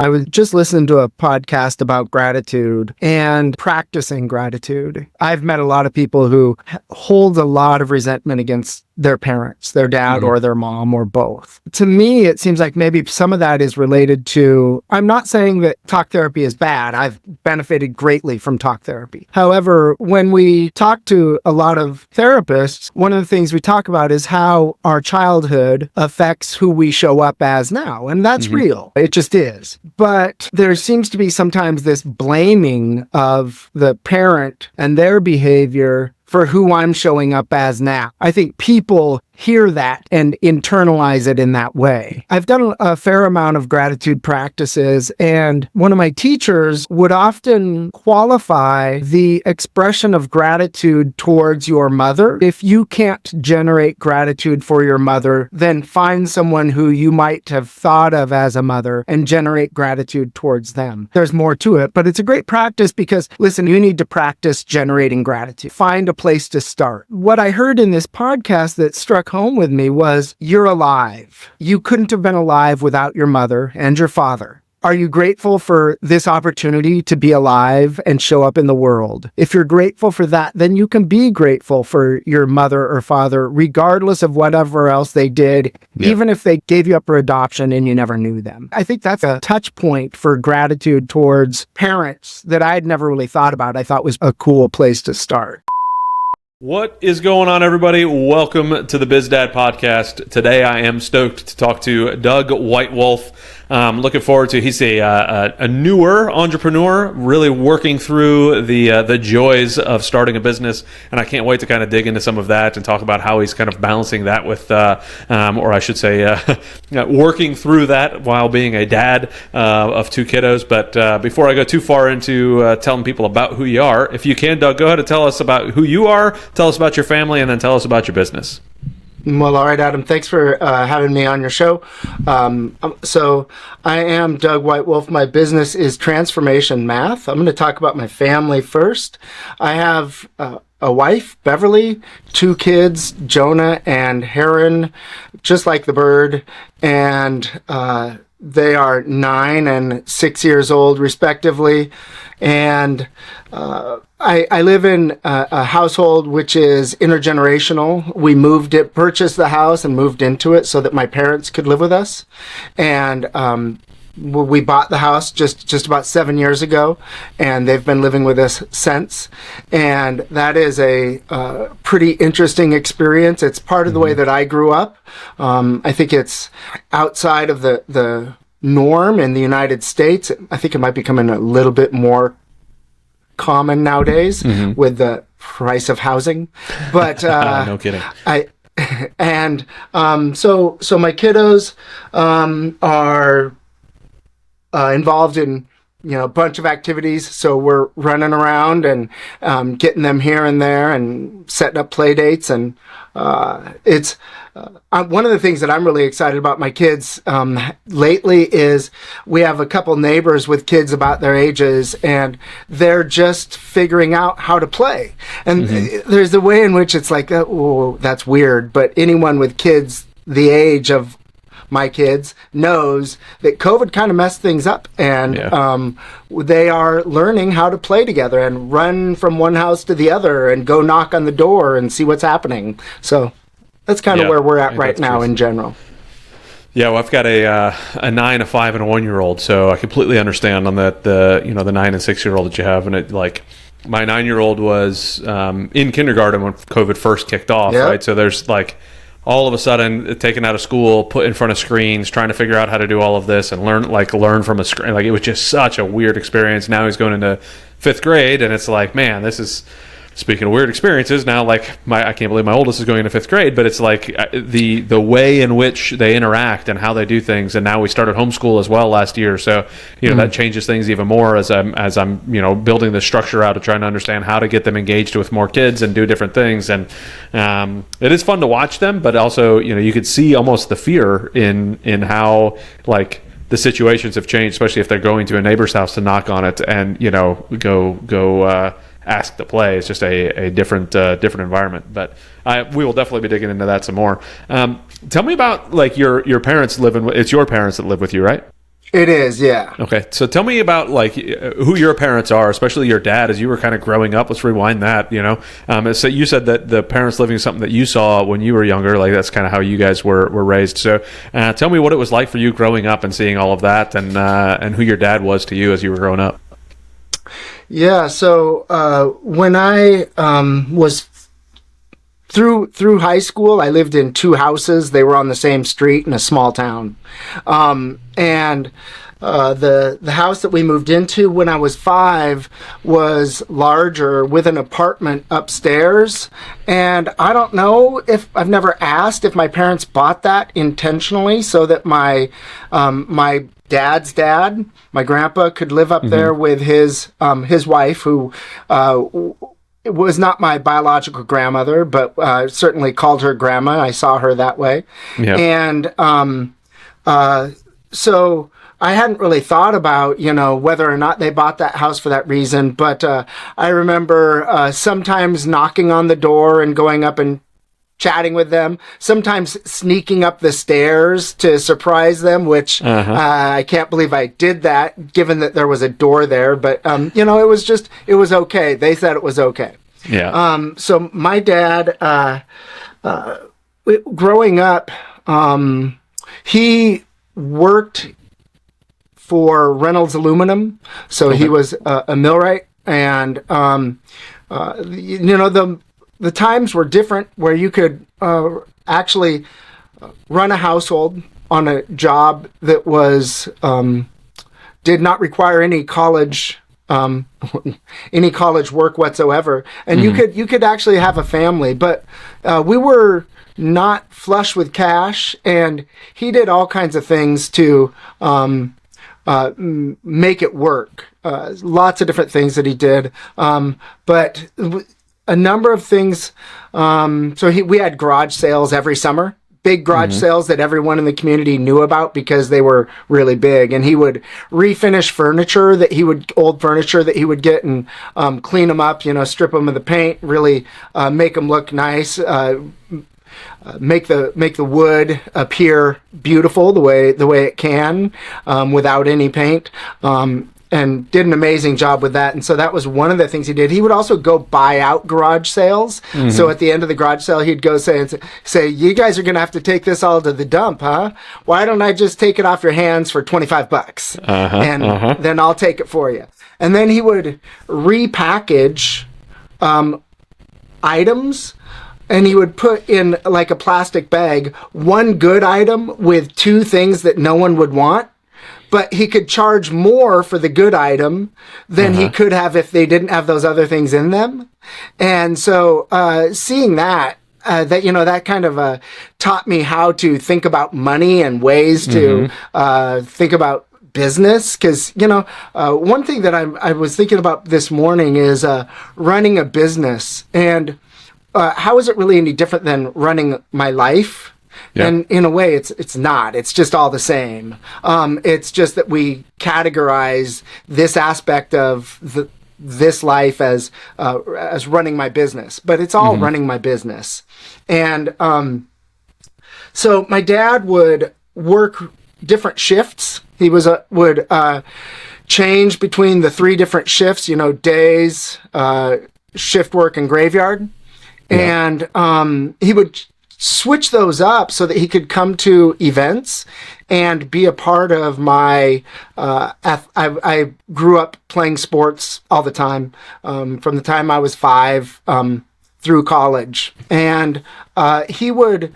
I was just listening to a podcast about gratitude and practicing gratitude. I've met a lot of people who hold a lot of resentment against their parents, their dad or their mom or both. To me, it seems like maybe some of that is related to, I'm not saying that talk therapy is bad. I've benefited greatly from talk therapy. However, when we talk to a lot of therapists, one of the things we talk about is how our childhood affects who we show up as now. And that's real. It just is. But there seems to be sometimes this blaming of the parent and their behavior for who I'm showing up as now. I think people hear that and internalize it in that way. I've done a fair amount of gratitude practices, and one of my teachers would often qualify the expression of gratitude towards your mother. If you can't generate gratitude for your mother, then find someone who you might have thought of as a mother and generate gratitude towards them. There's more to it, but it's a great practice because, listen, you need to practice generating gratitude. Find a place to start. What I heard in this podcast that struck home with me was, you're alive. You couldn't have been alive without your mother and your father. Are you grateful for this opportunity to be alive and show up in the world? If you're grateful for that, then you can be grateful for your mother or father, regardless of whatever else they did, even if they gave you up for adoption and you never knew them. I think that's a touch point for gratitude towards parents that I'd never really thought about. I thought was a cool place to start. What is going on, everybody? Welcome to the BizDad podcast. Today, I am stoked to talk to Doug Whitewolf. Looking forward to, he's a newer entrepreneur, really working through the joys of starting a business. And I can't wait to kind of dig into some of that and talk about how he's kind of balancing that with, or I should say, working through that while being a dad of two kiddos. But before I go too far into telling people about who you are, if you can, Doug, go ahead and tell us about who you are, tell us about your family, and then tell us about your business. Well, all right, Adam, thanks for having me on your show. So I am Doug Whitewolf. My business is Transformation Math. I'm going to talk about my family first. I have a wife, Beverly, two kids, Jonah and Heron, just like the bird, and they are 9 and 6 years old, respectively. And I live in a household which is intergenerational. We purchased the house and moved into it so that my parents could live with us. And we bought the house just about 7 years ago, and they've been living with us since. And that is a pretty interesting experience. It's part of the way that I grew up. I think it's outside of the norm in the United States. I think it might be becoming a little bit more common nowadays with the price of housing. But no kidding. So my kiddos are involved in a bunch of activities. So we're running around and getting them here and there and setting up play dates. And it's one of the things that I'm really excited about my kids lately is we have a couple neighbors with kids about their ages, and they're just figuring out how to play. And there's a way in which it's like, oh, that's weird. But anyone with kids the age of my kids knows that COVID kind of messed things up, and they are learning how to play together and run from one house to the other and go knock on the door and see what's happening. So that's kind of where we're at right now in general. Yeah, well, I've got a 9, a 5, and a 1-year-old, so I completely understand on that the 9 and 6-year-old that you have, and it like my 9-year-old was in kindergarten when COVID first kicked off, right? So there's like all of a sudden taken out of school, put in front of screens, trying to figure out how to do all of this and learn from a screen. Like, it was just such a weird experience. Now he's going into 5th grade, and it's like, man, this is, speaking of weird experiences, now like I can't believe my oldest is going into 5th grade, but it's like the way in which they interact and how they do things. And now we started homeschool as well last year, so that changes things even more as I'm building the structure out of trying to understand how to get them engaged with more kids and do different things. And it is fun to watch them, but also you could see almost the fear in how like the situations have changed, especially if they're going to a neighbor's house to knock on it and go ask to play. It's just a different environment. But we will definitely be digging into that some more. Tell me about like your parents living. It's your parents that live with you, right? It is, yeah. Okay, so tell me about like who your parents are, especially your dad, as you were kind of growing up. Let's rewind that. So you said that the parents living is something that you saw when you were younger, like that's kind of how you guys were raised. So tell me what it was like for you growing up and seeing all of that, and who your dad was to you as you were growing up. Yeah, so when I was through high school, I lived in two houses. They were on the same street in a small town. And the house that we moved into when I was 5 was larger with an apartment upstairs. And I don't know if I've never asked if my parents bought that intentionally so that my dad's dad, my grandpa, could live up there with his wife, who it was not my biological grandmother, but certainly called her grandma. I saw her that way. Yep. And so I hadn't really thought about, whether or not they bought that house for that reason. But I remember sometimes knocking on the door and going up and chatting with them, sometimes sneaking up the stairs to surprise them, which I can't believe I did that, given that there was a door there. But, it was okay. They said it was okay. Yeah. So my dad, growing up, he worked for Reynolds Aluminum. So he was a millwright. And, the times were different where you could actually run a household on a job that was did not require any college work whatsoever, and you could actually have a family. But we were not flush with cash, and he did all kinds of things to make it work. Lots of different things that he did, but a number of things. We had garage sales every summer, big garage sales that everyone in the community knew about because they were really big. And he would refinish old furniture that he would get and clean them up, strip them of the paint, really make them look nice, make the wood appear beautiful the way it can, without any paint. And did an amazing job with that. And so that was one of the things he did. He would also go buy out garage sales. So at the end of the garage sale, he'd go say, you guys are going to have to take this all to the dump, huh? Why don't I just take it off your hands for $25? And then I'll take it for you. And then he would repackage items, and he would put in like a plastic bag one good item with two things that no one would want. But he could charge more for the good item than he could have if they didn't have those other things in them. And so seeing that kind of taught me how to think about money and ways to think about business. Because, one thing that I was thinking about this morning is running a business. And how is it really any different than running my life? Yeah. And in a way, it's not. It's just all the same. It's just that we categorize this aspect of this life as running my business, but it's all running my business. And so my dad would work different shifts. He would change between the 3 different shifts. Days, shift work, and graveyard. Yeah. And he would switch those up so that he could come to events and be a part of my I grew up playing sports all the time, from the time I was 5 through college. And he would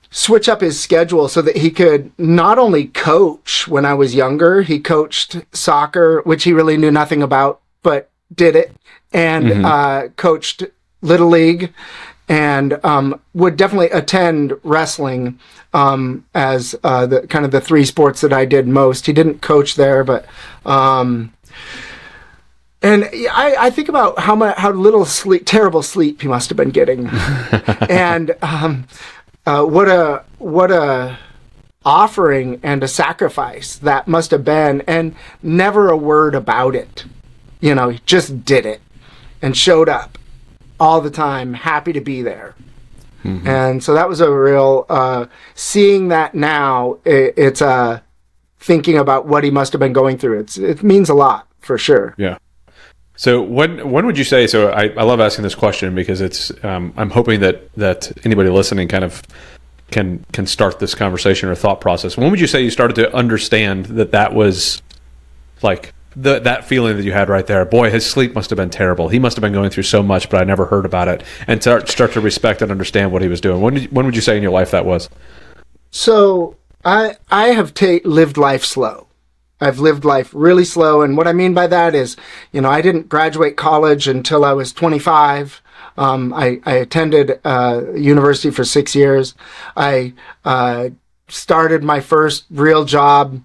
switch up his schedule so that he could not only coach when I was younger. He coached soccer, which he really knew nothing about, but did it, and coached Little League, and would definitely attend wrestling as the kind of the 3 sports that I did most. He didn't coach there, but and I think about how little terrible sleep he must have been getting, and what a offering and a sacrifice that must have been, and never a word about it. He just did it and showed up all the time, happy to be there. And so that was a real, seeing that now, it's thinking about what he must have been going through. It means a lot, for sure. Yeah. So when would you say, so I love asking this question because it's, I'm hoping that anybody listening kind of can start this conversation or thought process. When would you say you started to understand that was like that feeling that you had right there? Boy, his sleep must have been terrible. He must have been going through so much, but I never heard about it. And start to respect and understand what he was doing. When would you say in your life that was? So I have lived life slow. I've lived life really slow. And what I mean by that is, I didn't graduate college until I was 25. I attended university for 6 years. I started my first real job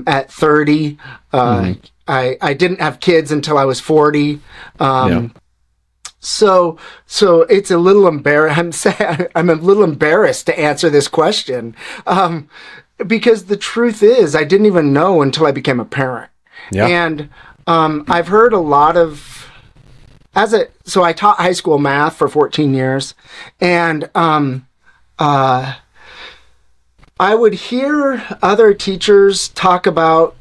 at 30. I didn't have kids until I was 40. So it's a little I'm a little embarrassed to answer this question. Because the truth is, I didn't even know until I became a parent. Yeah. And I've heard a lot of, so I taught high school math for 14 years, and I would hear other teachers talk about,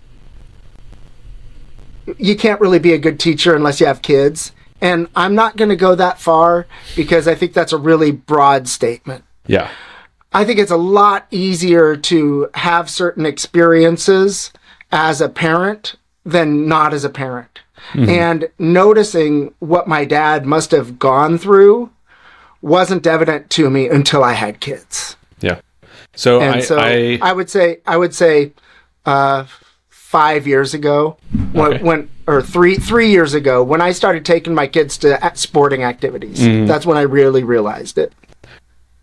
you can't really be a good teacher unless you have kids. And I'm not going to go that far because I think that's a really broad statement. Yeah. I think it's a lot easier to have certain experiences as a parent than not as a parent. Mm-hmm. And noticing what my dad must have gone through wasn't evident to me until I had kids. Yeah. So I would say 5 years ago, or 3 years ago, when I started taking my kids to sporting activities. Mm-hmm. That's when I really realized it.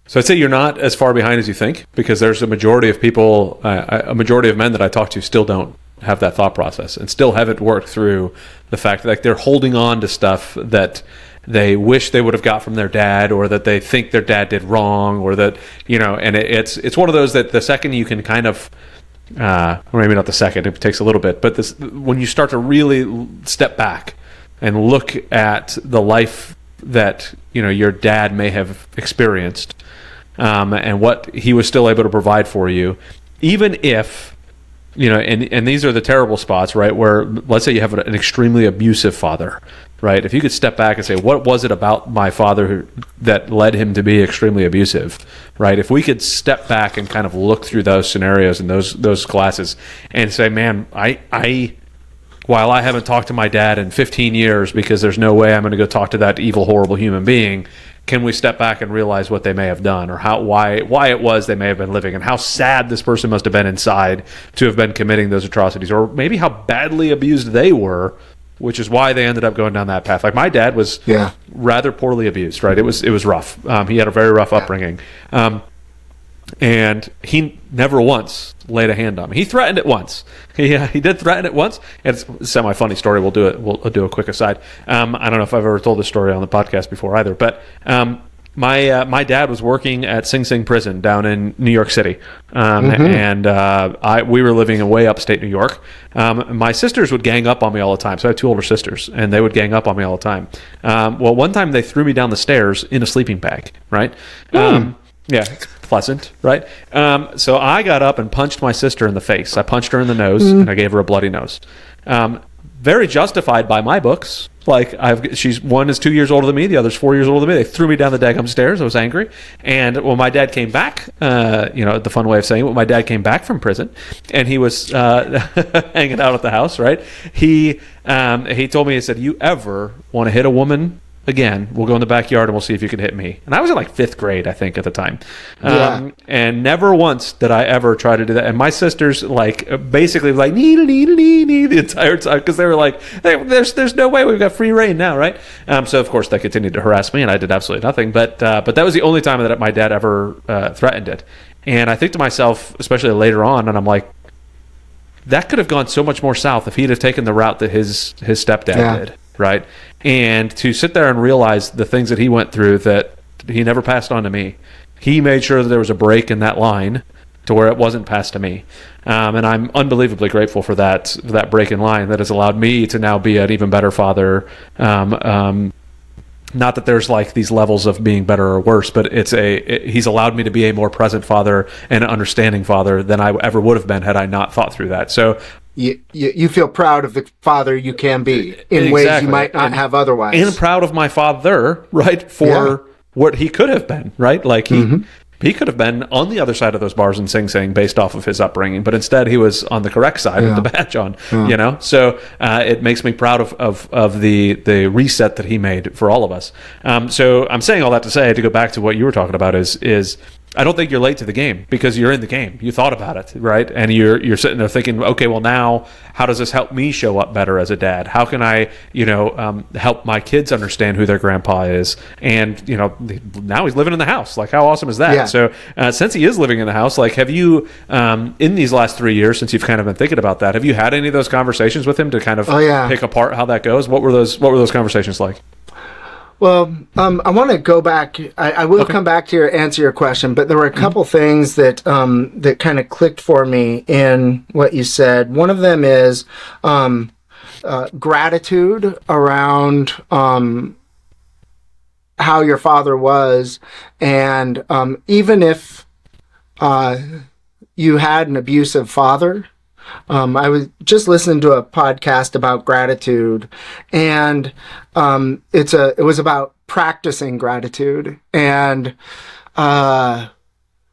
So I'd say you're not as far behind as you think, because there's a majority of people, a majority of men that I talk to still don't have that thought process and still haven't worked through the fact that they're holding on to stuff that they wish they would have got from their dad, or that they think their dad did wrong, or that, and it's one of those that the second you can kind of, or maybe not the second, it takes a little bit, but when you start to really step back and look at the life that, your dad may have experienced, and what he was still able to provide for you, even if, and these are the terrible spots, right, where let's say you have an extremely abusive father, right? If you could step back and say, what was it about my father that led him to be extremely abusive, right? If we could step back and kind of look through those scenarios and those classes and say, man, while I haven't talked to my dad in 15 years because there's no way I'm going to go talk to that evil, horrible human being, can we step back and realize what they may have done, or why it was they may have been living, and how sad this person must have been inside to have been committing those atrocities, or maybe how badly abused they were, which is why they ended up going down that path. Like my dad was rather poorly abused, right? It was rough. He had a very rough upbringing. And he never once laid a hand on me. He threatened it once. He did threaten it once. And it's a semi-funny story. We'll do a quick aside. I don't know if I've ever told this story on the podcast before either, but my dad was working at Sing Sing prison down in New York City, and we were living in way upstate New York. My sisters would gang up on me all the time. So I have two older sisters, and they would gang up on me all the time. Well, one time they threw me down the stairs in a sleeping bag, right? Yeah, it's pleasant, right? So I got up and punched my sister in the face. I punched her in the nose, and I gave her a bloody nose. Very justified by my books. Like one is 2 years older than me, the other's 4 years older than me. They threw me down the daggum stairs. I was angry, and when my dad came back, the fun way of saying it, when my dad came back from prison, and he was hanging out at the house, right? He told me, he said, "You ever want to hit a woman again, we'll go in the backyard and we'll see if you can hit me." And I was in like 5th grade, I think, at the time. And never once did I ever try to do that. And my sisters basically nee the entire time, because they were like, hey, there's no way, we've got free reign now, right? So of course they continued to harass me, and I did absolutely nothing. But that was the only time that my dad ever threatened it. And I think to myself, especially later on, and I'm like, that could have gone so much more south if he'd have taken the route that his stepdad did. Right? And to sit there and realize the things that he went through that he never passed on to me. He made sure that there was a break in that line to where it wasn't passed to me. And I'm unbelievably grateful for that break in line that has allowed me to now be an even better father, not that there's like these levels of being better or worse, but he's allowed me to be a more present father and an understanding father than I ever would have been had I not thought through that. So you feel proud of the father you can be in ways you might not have otherwise. And proud of my father, right, for what he could have been, right? Like he could have been on the other side of those bars in Sing Sing based off of his upbringing, but instead he was on the correct side with the badge on, you know? So it makes me proud of the reset that he made for all of us. So I'm saying all that to say, to go back to what you were talking about, is I don't think you're late to the game because you're in the game. You thought about it, right? And you're sitting there thinking, okay, well now, how does this help me show up better as a dad? How can I, help my kids understand who their grandpa is? And, now he's living in the house. Like, how awesome is that? Yeah. So since he is living in the house, like, have you, in these last 3 years, since you've kind of been thinking about that, have you had any of those conversations with him to kind of pick apart how that goes? What were those conversations like? Well, I want to go back. I will come back to answer your question, but there were a couple things that that kind of clicked for me in what you said. One of them is gratitude around how your father was, and even if you had an abusive father. I was just listening to a podcast about gratitude, and it was about practicing gratitude. And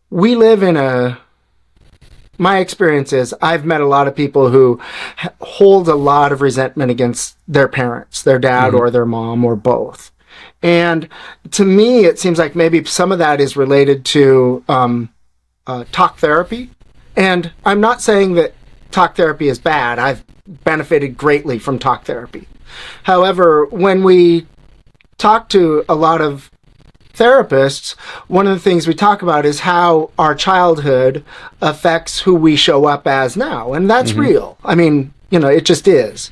we live in my experience is I've met a lot of people who hold a lot of resentment against their parents, their dad or their mom or both. And to me, it seems like maybe some of that is related to talk therapy. And I'm not saying that talk therapy is bad. I've benefited greatly from talk therapy. However, when we talk to a lot of therapists, one of the things we talk about is how our childhood affects who we show up as now. And that's real. I mean, it just is.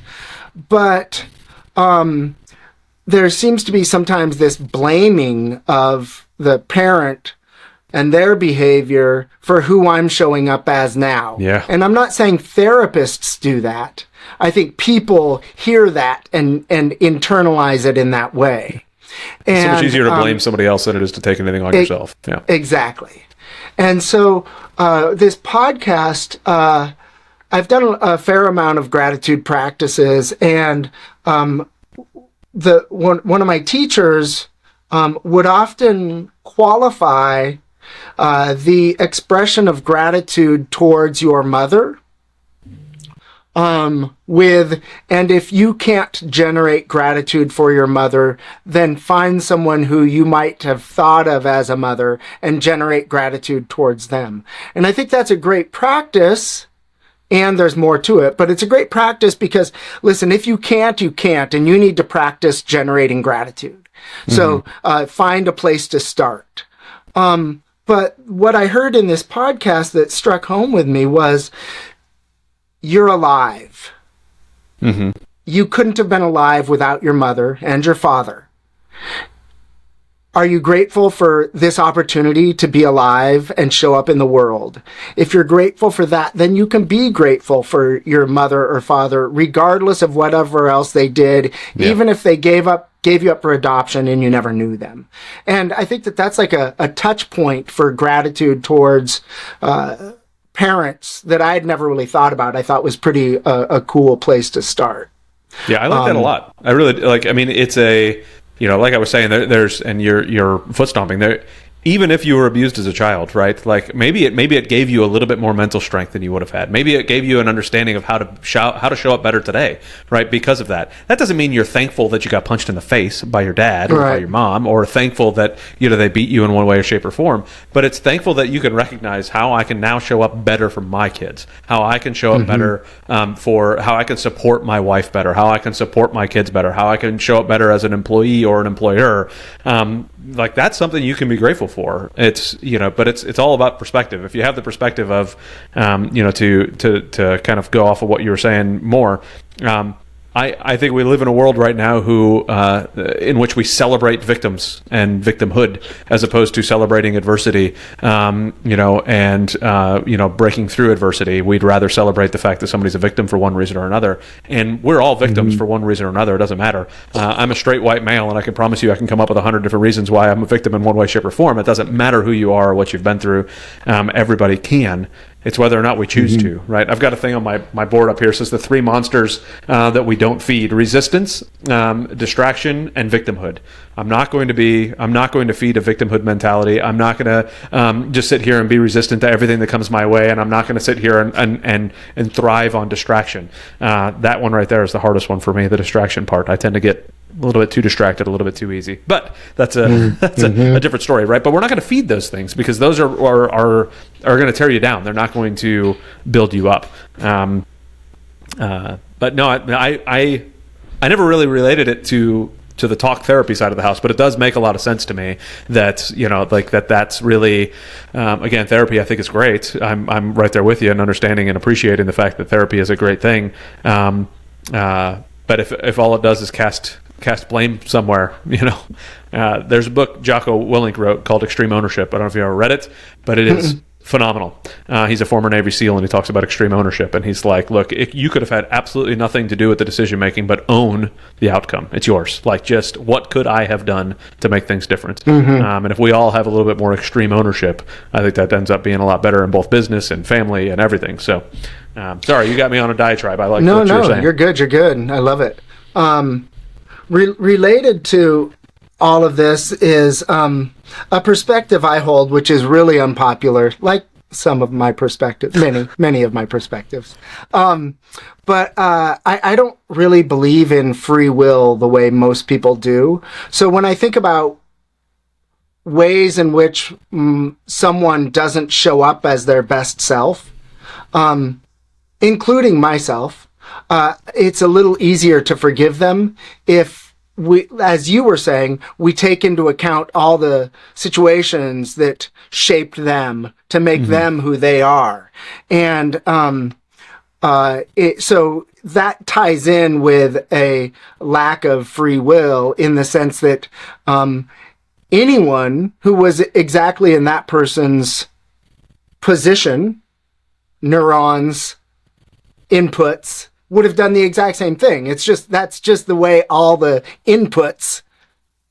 But there seems to be sometimes this blaming of the parent and their behavior for who I'm showing up as now. Yeah. And I'm not saying therapists do that. I think people hear that and internalize it in that way. It's so much easier to blame somebody else than it is to take anything on yourself. Yeah. Exactly. And so this podcast, I've done a fair amount of gratitude practices, and one of my teachers would often qualify the expression of gratitude towards your mother and if you can't generate gratitude for your mother, then find someone who you might have thought of as a mother and generate gratitude towards them. And I think that's a great practice, and there's more to it, but it's a great practice because, listen, if you can't, you can't, and you need to practice generating gratitude. So find a place to start. But what I heard in this podcast that struck home with me was, you're alive. You couldn't have been alive without your mother and your father. Are you grateful for this opportunity to be alive and show up in the world? If you're grateful for that, then you can be grateful for your mother or father, regardless of whatever else they did, even if they gave you up for adoption and you never knew them. And I think that that's like a touch point for gratitude towards parents that I had never really thought about. I thought was pretty a cool place to start. Yeah, I like that a lot. I really like. I mean, it's a like I was saying, there's and you're foot stomping there. Even if you were abused as a child, right? Like maybe it gave you a little bit more mental strength than you would have had. Maybe it gave you an understanding of how to show up better today, right? Because of that. That doesn't mean you're thankful that you got punched in the face by your dad or by your mom, or thankful that they beat you in one way or shape or form. But it's thankful that you can recognize how I can now show up better for my kids, how I can show up better for how I can support my wife better, how I can support my kids better, how I can show up better as an employee or an employer. Like that's something you can be grateful for. It's but it's all about perspective. If you have the perspective of to kind of go off of what you were saying more, I think we live in a world right now in which we celebrate victims and victimhood as opposed to celebrating adversity, and breaking through adversity. We'd rather celebrate the fact that somebody's a victim for one reason or another. And we're all victims for one reason or another. It doesn't matter. I'm a straight white male, and I can promise you I can come up with 100 different reasons why I'm a victim in one way, shape, or form. It doesn't matter who you are or what you've been through. Everybody can. It's whether or not we choose to, right? I've got a thing on my board up here. It says the three monsters that we don't feed: resistance, distraction, and victimhood. I'm not going to feed a victimhood mentality. I'm not going to just sit here and be resistant to everything that comes my way, and I'm not going to sit here and thrive on distraction. That one right there is the hardest one for me, the distraction part. I tend to get a little bit too distracted, a little bit too easy. But that's a different story, right? But we're not going to feed those things because those are going to tear you down. They're not going to build you up. But no, I never really related it to the talk therapy side of the house, but it does make a lot of sense to me that, that's really, again, therapy I think is great. I'm right there with you and understanding and appreciating the fact that therapy is a great thing. But if all it does is cast blame somewhere, there's a book Jocko Willink wrote called Extreme Ownership. I don't know if you ever read it, but it is phenomenal. He's a former Navy SEAL, and he talks about extreme ownership. And he's like, look, you could have had absolutely nothing to do with the decision making, but own the outcome. It's yours. Like, just what could I have done to make things different? And if we all have a little bit more extreme ownership, I think that ends up being a lot better in both business and family and everything. So, sorry, you got me on a diatribe. I like what you're saying. You're good. You're good. I love it. Related to all of this is a perspective I hold, which is really unpopular, like some of my perspectives, many of my perspectives. But I don't really believe in free will the way most people do. So when I think about ways in which someone doesn't show up as their best self, including myself, it's a little easier to forgive them if we, as you were saying, we take into account all the situations that shaped them to make them who they are. And so that ties in with a lack of free will in the sense that anyone who was exactly in that person's position, neurons, inputs, would have done the exact same thing. That's just the way all the inputs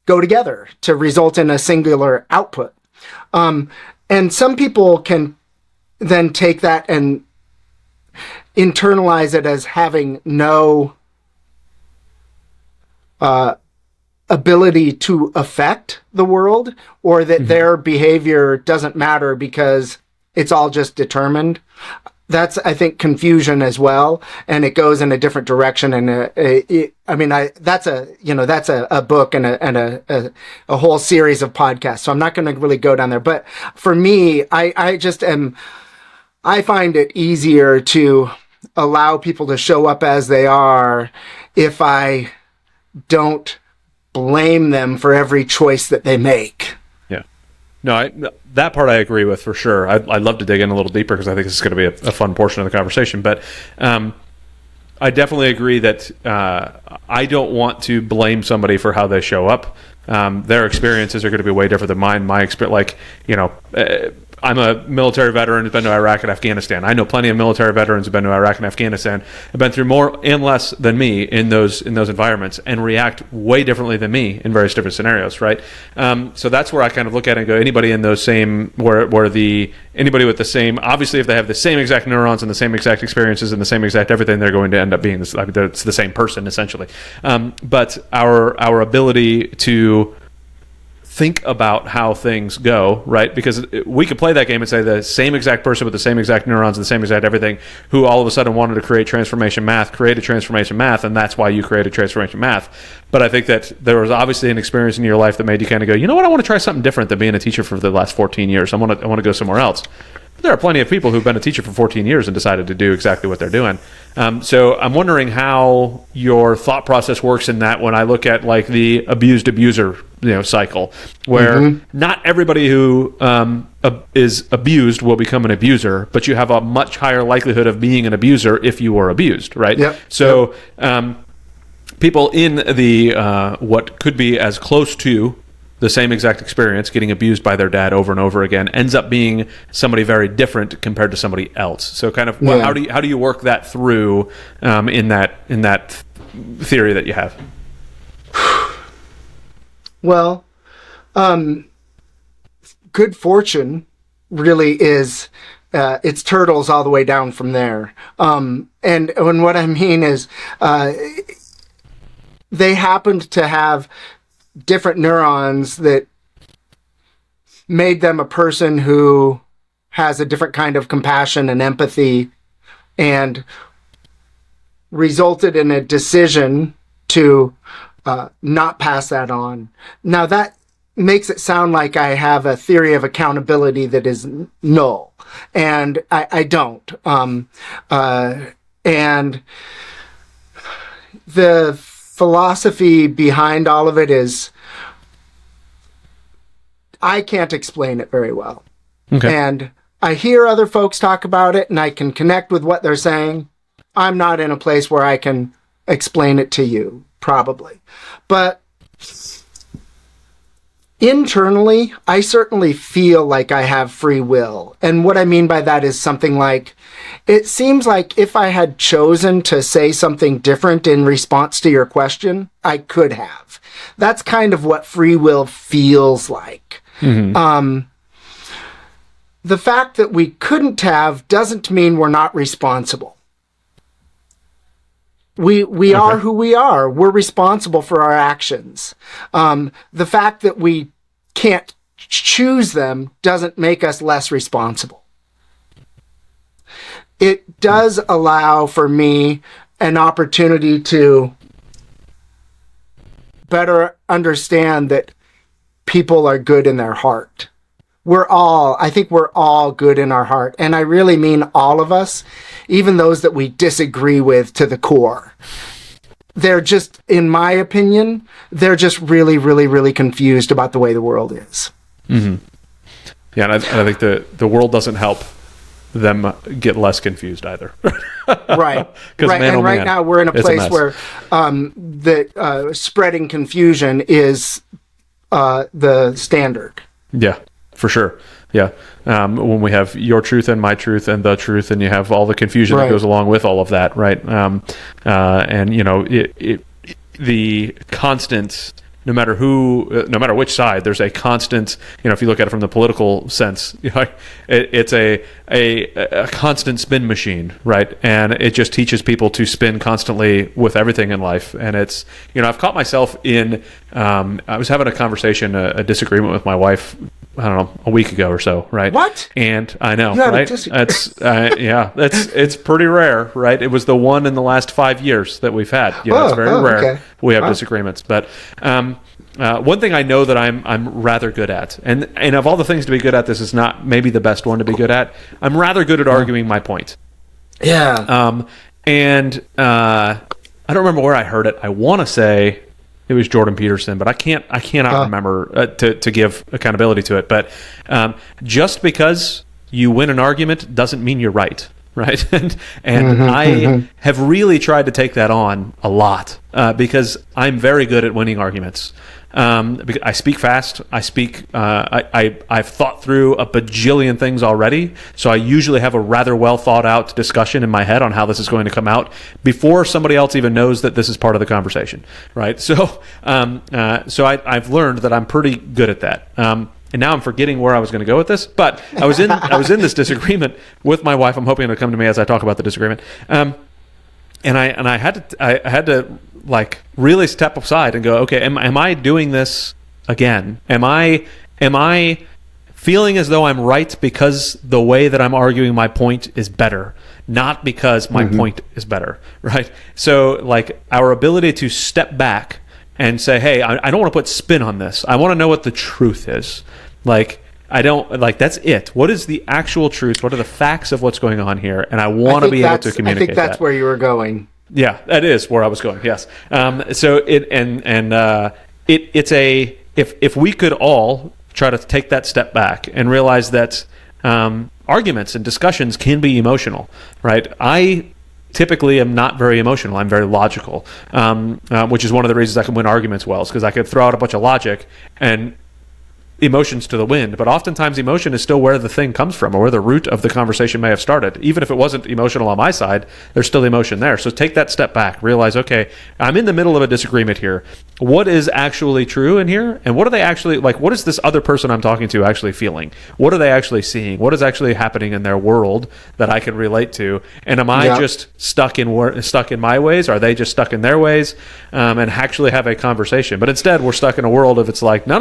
go together to result in a singular output. And some people can then take that and internalize it as having no ability to affect the world, or that their behavior doesn't matter because it's all just determined. That's, I think, confusion as well, and it goes in a different direction. And that's a book and a whole series of podcasts. So I'm not going to really go down there. But for me, I find it easier to allow people to show up as they are if I don't blame them for every choice that they make. No, that part I agree with for sure. I'd love to dig in a little deeper because I think this is going to be a fun portion of the conversation. But I definitely agree that I don't want to blame somebody for how they show up. Their experiences are going to be way different than mine. My experience, I'm a military veteran who's been to Iraq and Afghanistan. I know plenty of military veterans who've been to Iraq and Afghanistan, have been through more and less than me in those environments, and react way differently than me in various different scenarios, right? So that's where I kind of look at it and go, anybody in those same, anybody with the same, obviously if they have the same exact neurons and the same exact experiences and the same exact everything, they're going to end up being this, it's the same person essentially. But our ability to think about how things go, right? Because we could play that game and say the same exact person with the same exact neurons and the same exact everything who all of a sudden wanted to create transformation math, created transformation math, and that's why you created transformation math. But I think that there was obviously an experience in your life that made you kind of go, you know what, I want to try something different than being a teacher for the last 14 years. I want to go somewhere else. There are plenty of people who've been a teacher for 14 years and decided to do exactly what they're doing. So I'm wondering how your thought process works in that when I look at like the abused abuser cycle, where not everybody who is abused will become an abuser, but you have a much higher likelihood of being an abuser if you were abused, right? Yep. So people in the what could be as close to the same exact experience, getting abused by their dad over and over again, ends up being somebody very different compared to somebody else. So kind of how do you work that through in that theory that you have? Well, good fortune really is it's turtles all the way down from there. And what I mean is they happened to have different neurons that made them a person who has a different kind of compassion and empathy, and resulted in a decision to not pass that on. Now that makes it sound like I have a theory of accountability that is null, and I don't. And the philosophy behind all of it is I can't explain it very well. Okay. And I hear other folks talk about it and I can connect with what they're saying. I'm not in a place where I can explain it to you, probably. But internally, I certainly feel like I have free will. And what I mean by that is something like, it seems like if I had chosen to say something different in response to your question, I could have. That's kind of what free will feels like. Mm-hmm. The fact that we couldn't have doesn't mean we're not responsible. We are who we are. We're responsible for our actions. The fact that we can't choose them doesn't make us less responsible. It does allow for me an opportunity to better understand that people are good in their heart. I think we're all good in our heart. And I really mean all of us, even those that we disagree with to the core. They're just, in my opinion, they're just really, really, really confused about the way the world is. Mm-hmm. Yeah, and I think the world doesn't help them get less confused either. Right. Right. And right now we're in a place where spreading confusion is the standard. Yeah, for sure. Yeah. When we have your truth and my truth and the truth, and you have all the confusion that goes along with all of that, right? And you know, the constant, no matter which side, there's a constant, you know, if you look at it from the political sense, you know, it's a constant spin machine, right? And it just teaches people to spin constantly with everything in life. And it's, you know, I've caught myself in, I was having a conversation, a disagreement with my wife, I don't know, a week ago or so, right? What? And I know, right? It's pretty rare, right? It was the one in the last 5 years that we've had. You know, it's very rare. Okay. We have disagreements, but one thing I know that I'm rather good at, and of all the things to be good at, this is not maybe the best one to be good at. I'm rather good at arguing my point. Yeah. And I don't remember where I heard it. I want to say it was Jordan Peterson, but I cannot remember to give accountability to it. But just because you win an argument doesn't mean you're right. Right. And I have really tried to take that on a lot because I'm very good at winning arguments. I speak fast. I've thought through a bajillion things already. So I usually have a rather well thought out discussion in my head on how this is going to come out before somebody else even knows that this is part of the conversation. Right. So I've learned that I'm pretty good at that. And now I'm forgetting where I was going to go with this, but I was in this disagreement with my wife. I'm hoping it'll come to me as I talk about the disagreement. And I had to like really step aside and go, okay, am I doing this again? Am I feeling as though I'm right because the way that I'm arguing my point is better, not because my point is better, right? So like our ability to step back and say, hey, I don't want to put spin on this. I want to know what the truth is. Like, that's it. What is the actual truth? What are the facts of what's going on here? And I want to be able to communicate that. I think that's where you were going. Yeah, that is where I was going. Yes. So if we could all try to take that step back and realize that arguments and discussions can be emotional, right? typically am not very emotional. I'm very logical, which is one of the reasons I can win arguments well, is because I could throw out a bunch of logic and emotions to the wind. But oftentimes emotion is still where the thing comes from, or where the root of the conversation may have started. Even if it wasn't emotional on my side, there's still emotion there. So take that step back, realize, okay, I'm in the middle of a disagreement here. What is actually true in here? And what are they actually, like, what is this other person I'm talking to actually feeling? What are they actually seeing? What is actually happening in their world that I can relate to? And am I just stuck in my ways? Are they just stuck in their ways? And actually have a conversation. But instead, we're stuck in a world of, it's like, no,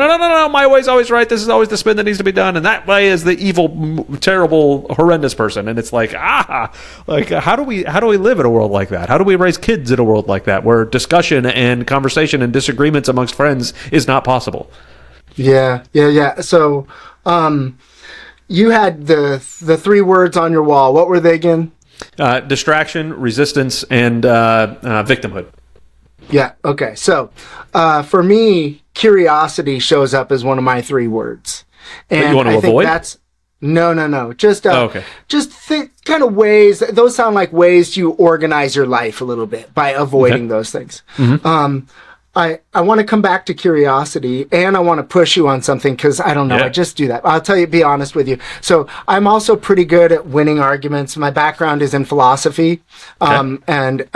my way's always right. This is always the spin that needs to be done, and that way is the evil, terrible, horrendous person. And it's like, how do we live in a world like that? How do we raise kids in a world like that, where discussion and conversation and disagreements amongst friends is not possible? Yeah. So, you had the 3 words on your wall. What were they again? Distraction, resistance, and victimhood. Yeah. Okay. So, for me, curiosity shows up as one of my 3 words. And that you want to avoid? That's no. Just okay. Just think kind of ways. Those sound like ways to organize your life a little bit by avoiding those things. Mm-hmm. I want to come back to curiosity, and I want to push you on something, because I don't know. I just do that. I'll tell you, be honest with you. So I'm also pretty good at winning arguments. My background is in philosophy, and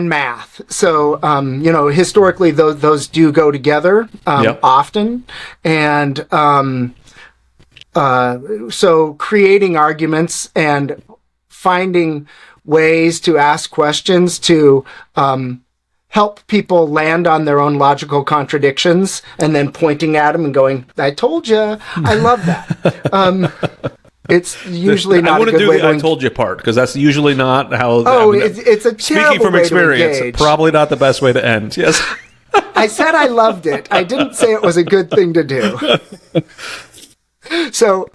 math. So, historically, those do go together often. And so creating arguments and finding ways to ask questions to help people land on their own logical contradictions, and then pointing at them and going, I told you. I love that. It's usually not a good way to... I told you part, because that's usually not how... it's a terrible speaking from way experience, to engage. Probably not the best way to end. Yes. I said I loved it. I didn't say it was a good thing to do. So,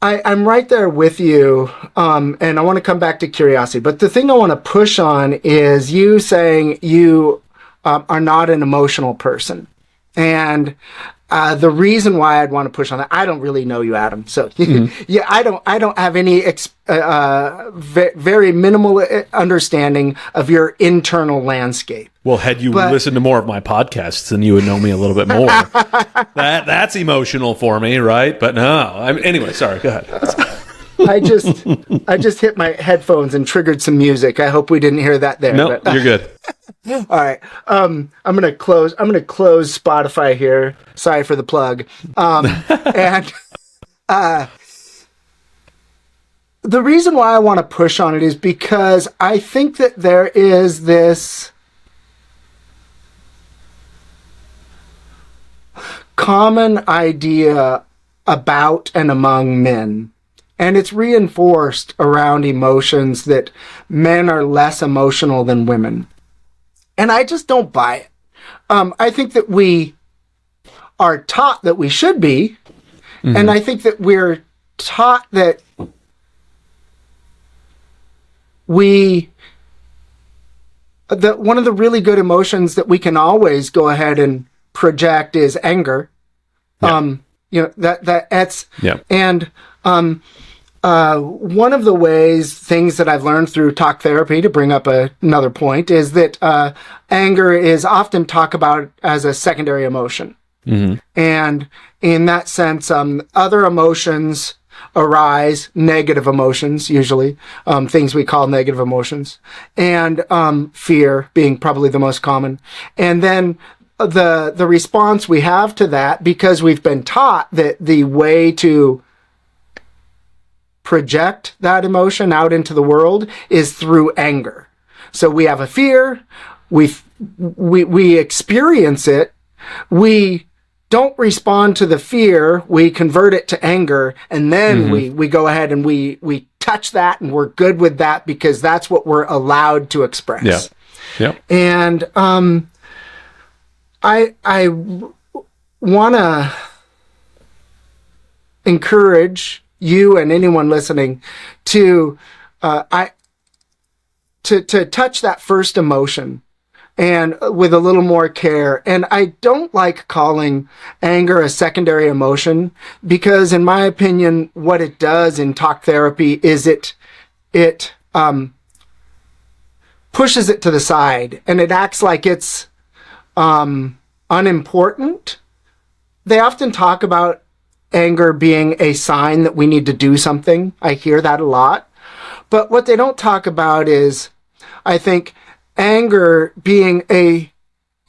I'm right there with you, and I want to come back to curiosity. But the thing I want to push on is you saying you are not an emotional person. And the reason why I'd want to push on that, I don't really know you, Adam. So I don't have any very minimal understanding of your internal landscape. Well, had you listened to more of my podcasts, then you would know me a little bit more. That's emotional for me, right? But no. Anyway, sorry. Go ahead. I just hit my headphones and triggered some music. I hope we didn't hear that there. No, you're good. All right. I'm gonna close Spotify here. Sorry for the plug. And the reason why I want to push on it is because I think that there is this common idea about and among men, and it's reinforced around emotions, that men are less emotional than women. And I just don't buy it. I think that we are taught that we should be, and I think that we're taught that one of the really good emotions that we can always go ahead and project is anger. And one of the things that I've learned through talk therapy, to bring up another point, is that anger is often talked about as a secondary emotion. And in that sense, other emotions arise, negative emotions, usually, things we call negative emotions, and fear being probably the most common. And then the response we have to that, because we've been taught that the way to project that emotion out into the world is through anger. So we have a fear, we experience it, we don't respond to the fear, we convert it to anger, and then we go ahead and we touch that, and we're good with that because that's what we're allowed to express. And I want to encourage you and anyone listening to touch that first emotion, and with a little more care. And I don't like calling anger a secondary emotion, because in my opinion, what it does in talk therapy is it it pushes it to the side and it acts like it's unimportant. They often talk about anger being a sign that we need to do something. I hear that a lot. But what they don't talk about is, I think, anger being an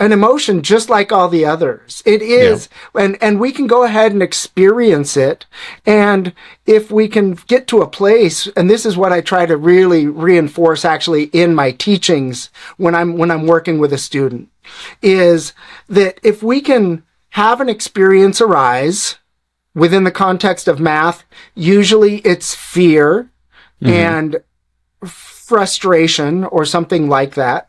emotion just like all the others. It is, and we can go ahead and experience it. And if we can get to a place, and this is what I try to really reinforce actually in my teachings when I'm working with a student, is that if we can have an experience arise within the context of math, usually it's fear and frustration or something like that.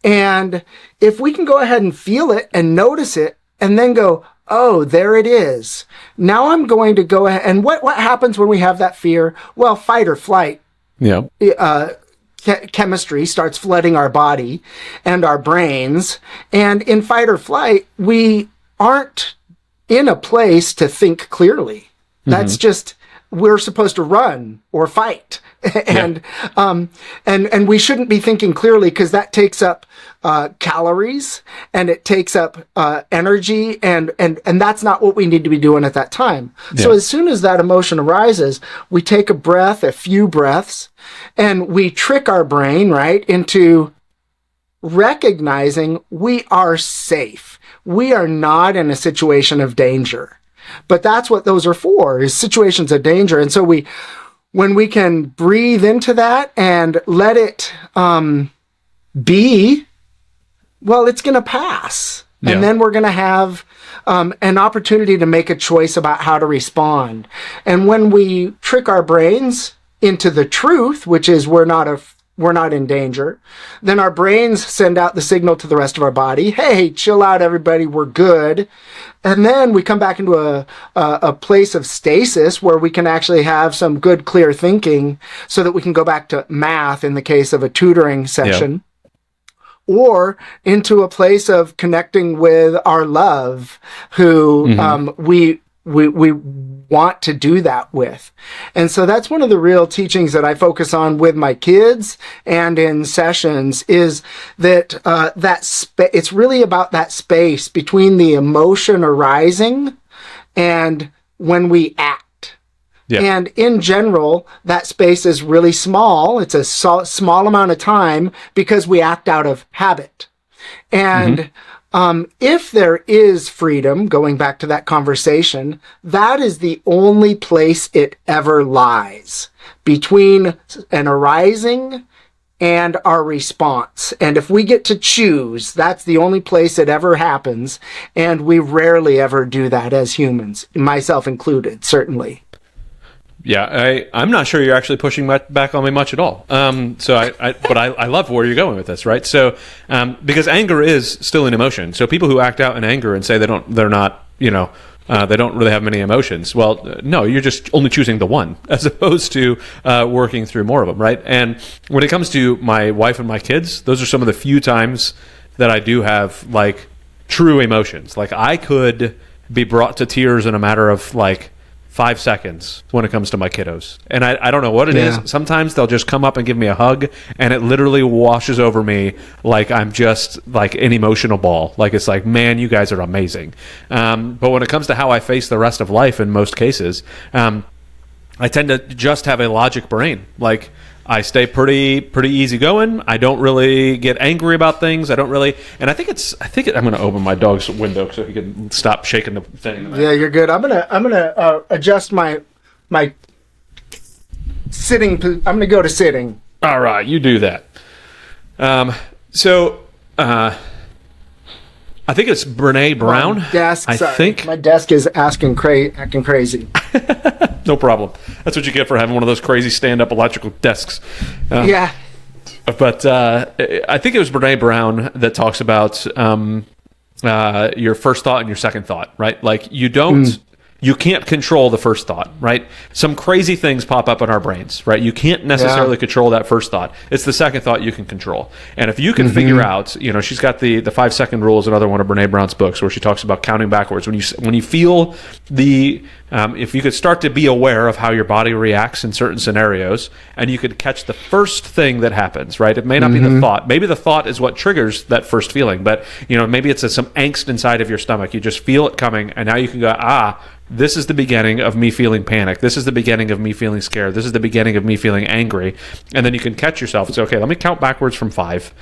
And if we can go ahead and feel it and notice it and then go, oh, there it is. Now I'm going to go ahead. And what happens when we have that fear? Well, fight or flight. Yeah. Chemistry starts flooding our body and our brains. And in fight or flight, we aren't in a place to think clearly. That's just, we're supposed to run or fight. And we shouldn't be thinking clearly because that takes up calories and it takes up energy and that's not what we need to be doing at that time. So as soon as that emotion arises, we take a few breaths, and we trick our brain, right, into recognizing we are safe. We are not in a situation of danger. But that's what those are for, is situations of danger. And so when we can breathe into that and let it be, well, it's going to pass. Yeah. And then we're going to have an opportunity to make a choice about how to respond. And when we trick our brains into the truth, which is we're not in danger, then our brains send out the signal to the rest of our body, hey, chill out, everybody, we're good. And then we come back into a place of stasis where we can actually have some good, clear thinking so that we can go back to math in the case of a tutoring session, or into a place of connecting with our love, who we want to do that with. And so that's one of the real teachings that I focus on with my kids and in sessions, is that it's really about that space between the emotion arising and when we act. Yeah. And in general, that space is really small. It's a small amount of time because we act out of habit. And if there is freedom, going back to that conversation, that is the only place it ever lies, between an arising and our response. And if we get to choose, that's the only place it ever happens. And we rarely ever do that as humans, myself included, certainly. Yeah, I'm not sure you're actually pushing back on me much at all. But I love where you're going with this, right? So, because anger is still an emotion. So people who act out in anger and say they don't really have many emotions. Well, no, you're just only choosing the one as opposed to working through more of them, right? And when it comes to my wife and my kids, those are some of the few times that I do have like true emotions. Like I could be brought to tears in a matter of like 5 seconds when it comes to my kiddos. And I don't know what it is. Sometimes they'll just come up and give me a hug and it literally washes over me like I'm just like an emotional ball. Like it's like, man, you guys are amazing. But when it comes to how I face the rest of life in most cases, I tend to just have a logic brain. Like I stay pretty easy going. I don't really get angry about things. I don't really, and I think I'm going to open my dog's window so he can stop shaking the thing. Yeah, you're good. I'm gonna adjust my sitting. I'm gonna go to sitting. All right, you do that. I think it's Brene Brown. My desk is acting crazy. No problem. That's what you get for having one of those crazy stand-up electrical desks. Yeah. But I think it was Brene Brown that talks about your first thought and your second thought, right? Like you don't you can't control the first thought, right? Some crazy things pop up in our brains, right? You can't necessarily control that first thought. It's the second thought you can control. And if you can figure out, she's got the 5-second rule is another one of Brene Brown's books where she talks about counting backwards. When you feel if you could start to be aware of how your body reacts in certain scenarios, and you could catch the first thing that happens, right? It may not be the thought. Maybe the thought is what triggers that first feeling, but maybe it's some angst inside of your stomach. You just feel it coming, and now you can go, this is the beginning of me feeling panic. This is the beginning of me feeling scared. This is the beginning of me feeling angry. And then you can catch yourself and say, okay, let me count backwards from 5.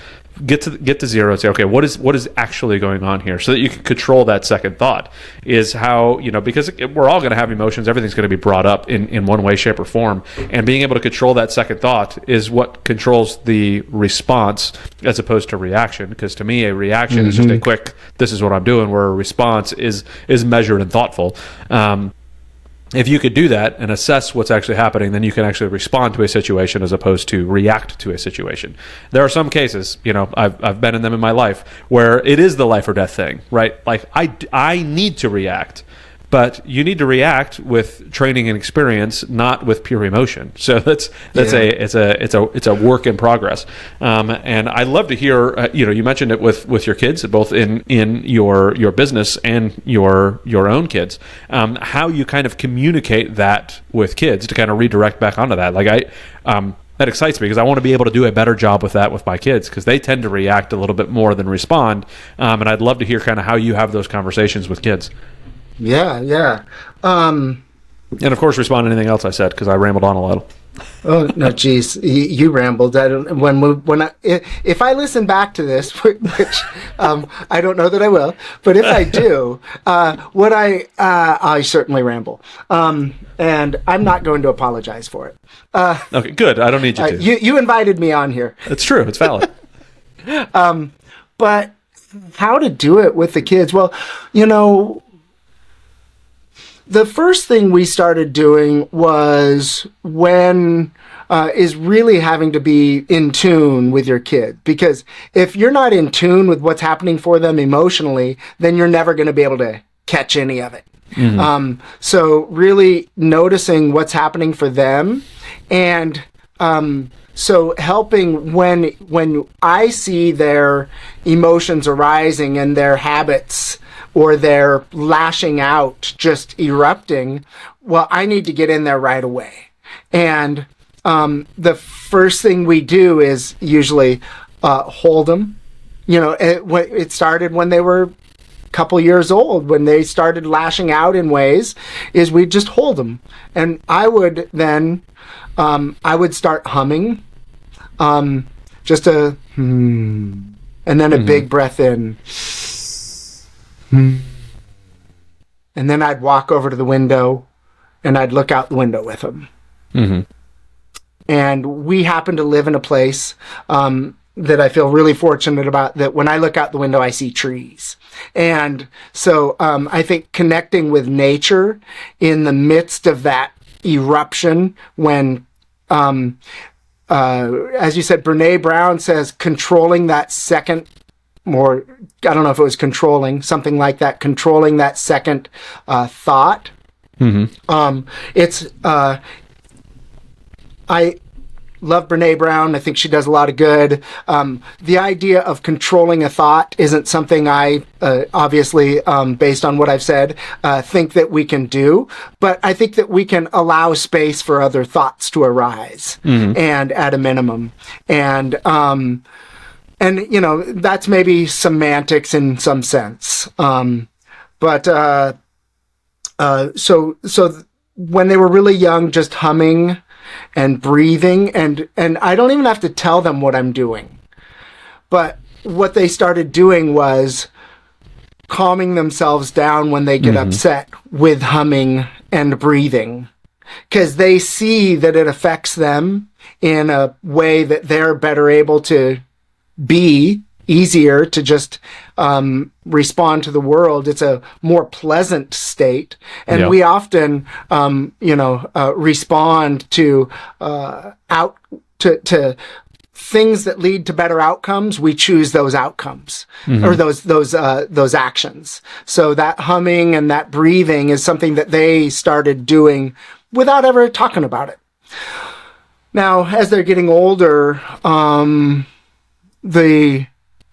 Get to 0 and say, okay, what is actually going on here? So that you can control that second thought is how, because we're all going to have emotions. Everything's going to be brought up in one way, shape, or form. And being able to control that second thought is what controls the response as opposed to reaction. Because to me, a reaction is just a quick, this is what I'm doing, where a response is measured and thoughtful. If you could do that and assess what's actually happening, then you can actually respond to a situation as opposed to react to a situation. There are some cases, I've been in them in my life, where it is the life or death thing, right? Like I need to react, but you need to react with training and experience, not with pure emotion. So it's a work in progress. And I love to hear, you mentioned it with your kids, both in your business and your own kids, how you kind of communicate that with kids to kind of redirect back onto that. Like that excites me because I want to be able to do a better job with that with my kids because they tend to react a little bit more than respond. And I'd love to hear kind of how you have those conversations with kids. Yeah. And of course, respond to anything else I said because I rambled on a little. Oh no, geez, you rambled. If I listen back to this, which I don't know that I will, but if I do, I certainly ramble, and I'm not going to apologize for it. Okay, good. I don't need you to. You invited me on here. It's true. It's valid. But how to do it with the kids? Well, the first thing we started doing was is really having to be in tune with your kid. Because if you're not in tune with what's happening for them emotionally, then you're never going to be able to catch any of it. So really noticing what's happening for them. And so helping when I see their emotions arising and their habits or they're lashing out, just erupting, well, I need to get in there right away. And the first thing we do is usually hold them. It started when they were a couple years old, when they started lashing out in ways, is we just hold them. And I would then, I would start humming, just a and then a big breath in. And then I'd walk over to the window and I'd look out the window with them. And we happen to live in a place that I feel really fortunate about, that when I look out the window, I see trees. And so I think connecting with nature in the midst of that eruption when, as you said, Brene Brown says, controlling that second, or I don't know if it was controlling, something like that, controlling that second thought. I love Brene Brown. I think she does a lot of good. The idea of controlling a thought isn't something I, obviously, based on what I've said, think that we can do. But I think that we can allow space for other thoughts to arise, and at a minimum. And that's maybe semantics in some sense. So when they were really young, just humming and breathing, and I don't even have to tell them what I'm doing. But what they started doing was calming themselves down when they get upset with humming and breathing, because they see that it affects them in a way that they're better able to be, easier to just respond to the world. It's a more pleasant state, and we often respond to things that lead to better outcomes, we choose those outcomes or those actions. So that humming and that breathing is something that they started doing without ever talking about it. Now, as they're getting older, something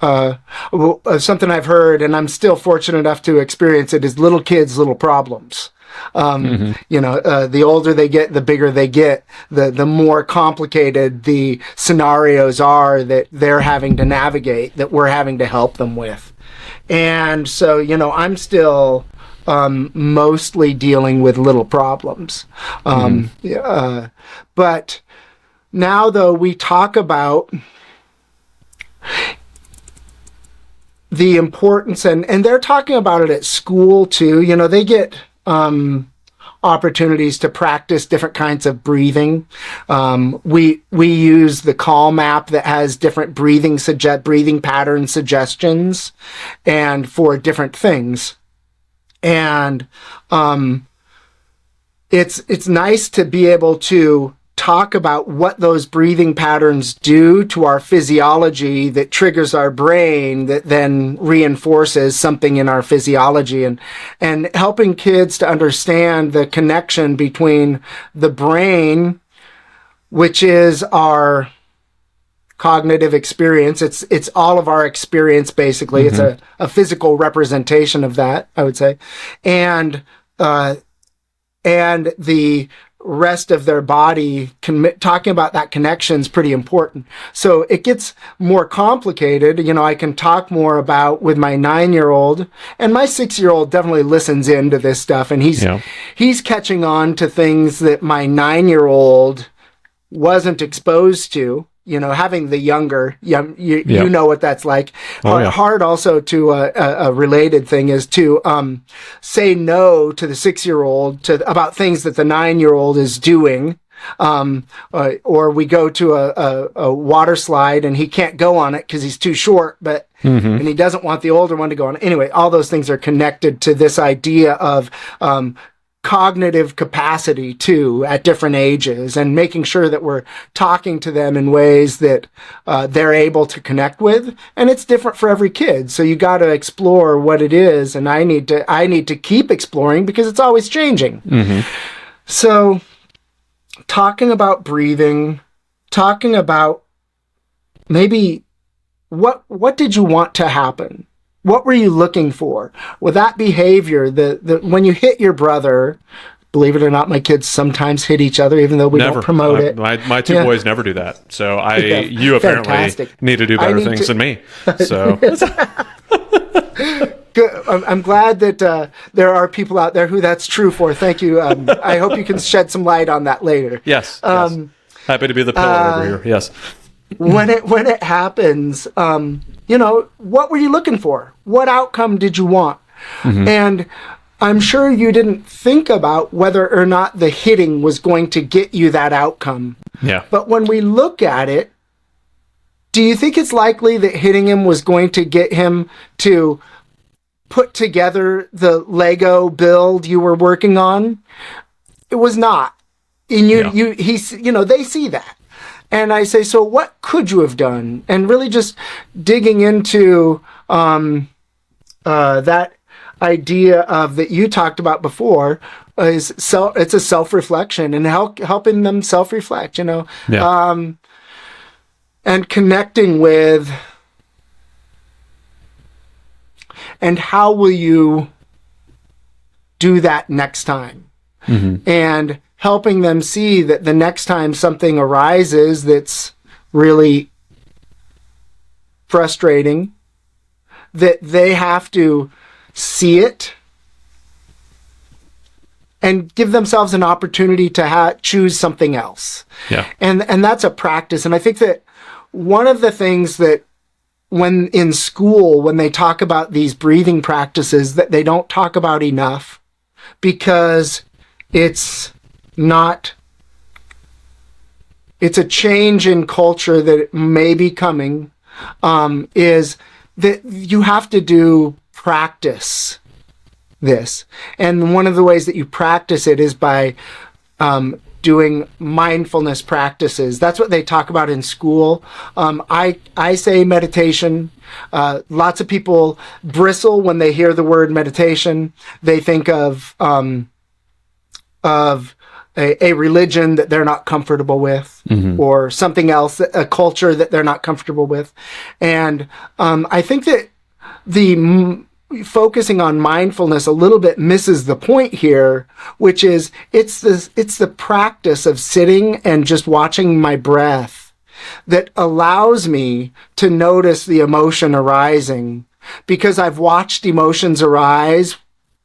I've heard, and I'm still fortunate enough to experience it, is little kids, little problems. The older they get, the bigger they get, the more complicated the scenarios are that they're having to navigate, that we're having to help them with. And so, I'm still mostly dealing with little problems. But now, though, we talk about the importance, and they're talking about it at school too. They get opportunities to practice different kinds of breathing. We use the Calm app that has different breathing pattern suggestions, and for different things. And it's nice to be able to talk about what those breathing patterns do to our physiology that triggers our brain, that then reinforces something in our physiology, and helping kids to understand the connection between the brain, which is our cognitive experience. It's all of our experience, basically. It's a physical representation of that, I would say. And the rest of their body, talking about that connection is pretty important. So it gets more complicated. I can talk more about with my 9-year-old, and my 6-year-old definitely listens into this stuff, and he's catching on to things that my 9-year-old wasn't exposed to. Having the younger, you know what that's like. Hard also to a related thing is to say no to the 6-year-old about things that the 9-year-old is doing. Or we go to a water slide and he can't go on it because he's too short, and he doesn't want the older one to go on it. Anyway, all those things are connected to this idea of cognitive capacity too at different ages, and making sure that we're talking to them in ways that they're able to connect with. And it's different for every kid, so you got to explore what it is, and I need to keep exploring because it's always changing. So talking about breathing, talking about maybe what did you want to happen? What were you looking for? With that behavior, when you hit your brother, believe it or not, my kids sometimes hit each other, even though we don't promote it. My two boys never do that. So you apparently fantastic. Need to do better things than me. So good. I'm glad that there are people out there who that's true for. Thank you. I hope you can shed some light on that later. Yes. Happy to be the pillar over here. Yes. When it happens, what were you looking for? What outcome did you want? And I'm sure you didn't think about whether or not the hitting was going to get you that outcome. Yeah. But when we look at it, do you think it's likely that hitting him was going to get him to put together the Lego build you were working on? It was not. And they see that. And I say, so what could you have done? And really just digging into that idea of that you talked about before is it's a self-reflection, and helping them self-reflect, and connecting with, and how will you do that next time? And helping them see that the next time something arises that's really frustrating, that they have to see it and give themselves an opportunity to choose something else. Yeah. And that's a practice. And I think that one of the things that when in school, when they talk about these breathing practices, that they don't talk about enough, because it's a change in culture that may be coming, is that you have to do practice this. And one of the ways that you practice it is by doing mindfulness practices. That's what they talk about in school. I say meditation. Lots of people bristle when they hear the word meditation. They think of a religion that they're not comfortable with, or something else, a culture that they're not comfortable with. And I think that focusing on mindfulness a little bit misses the point here, which is it's the practice of sitting and just watching my breath that allows me to notice the emotion arising, because I've watched emotions arise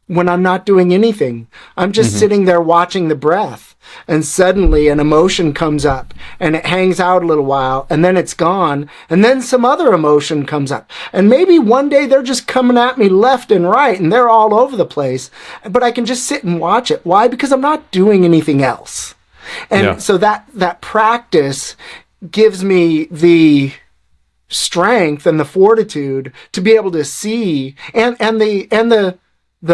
when I'm not doing anything. I'm just sitting there watching the breath, and suddenly an emotion comes up and it hangs out a little while, and then it's gone, and then some other emotion comes up, and maybe one day they're just coming at me left and right and they're all over the place, but I can just sit and watch it. Why? Because I'm not doing anything else. And so that practice gives me the strength and the fortitude to be able to see, and the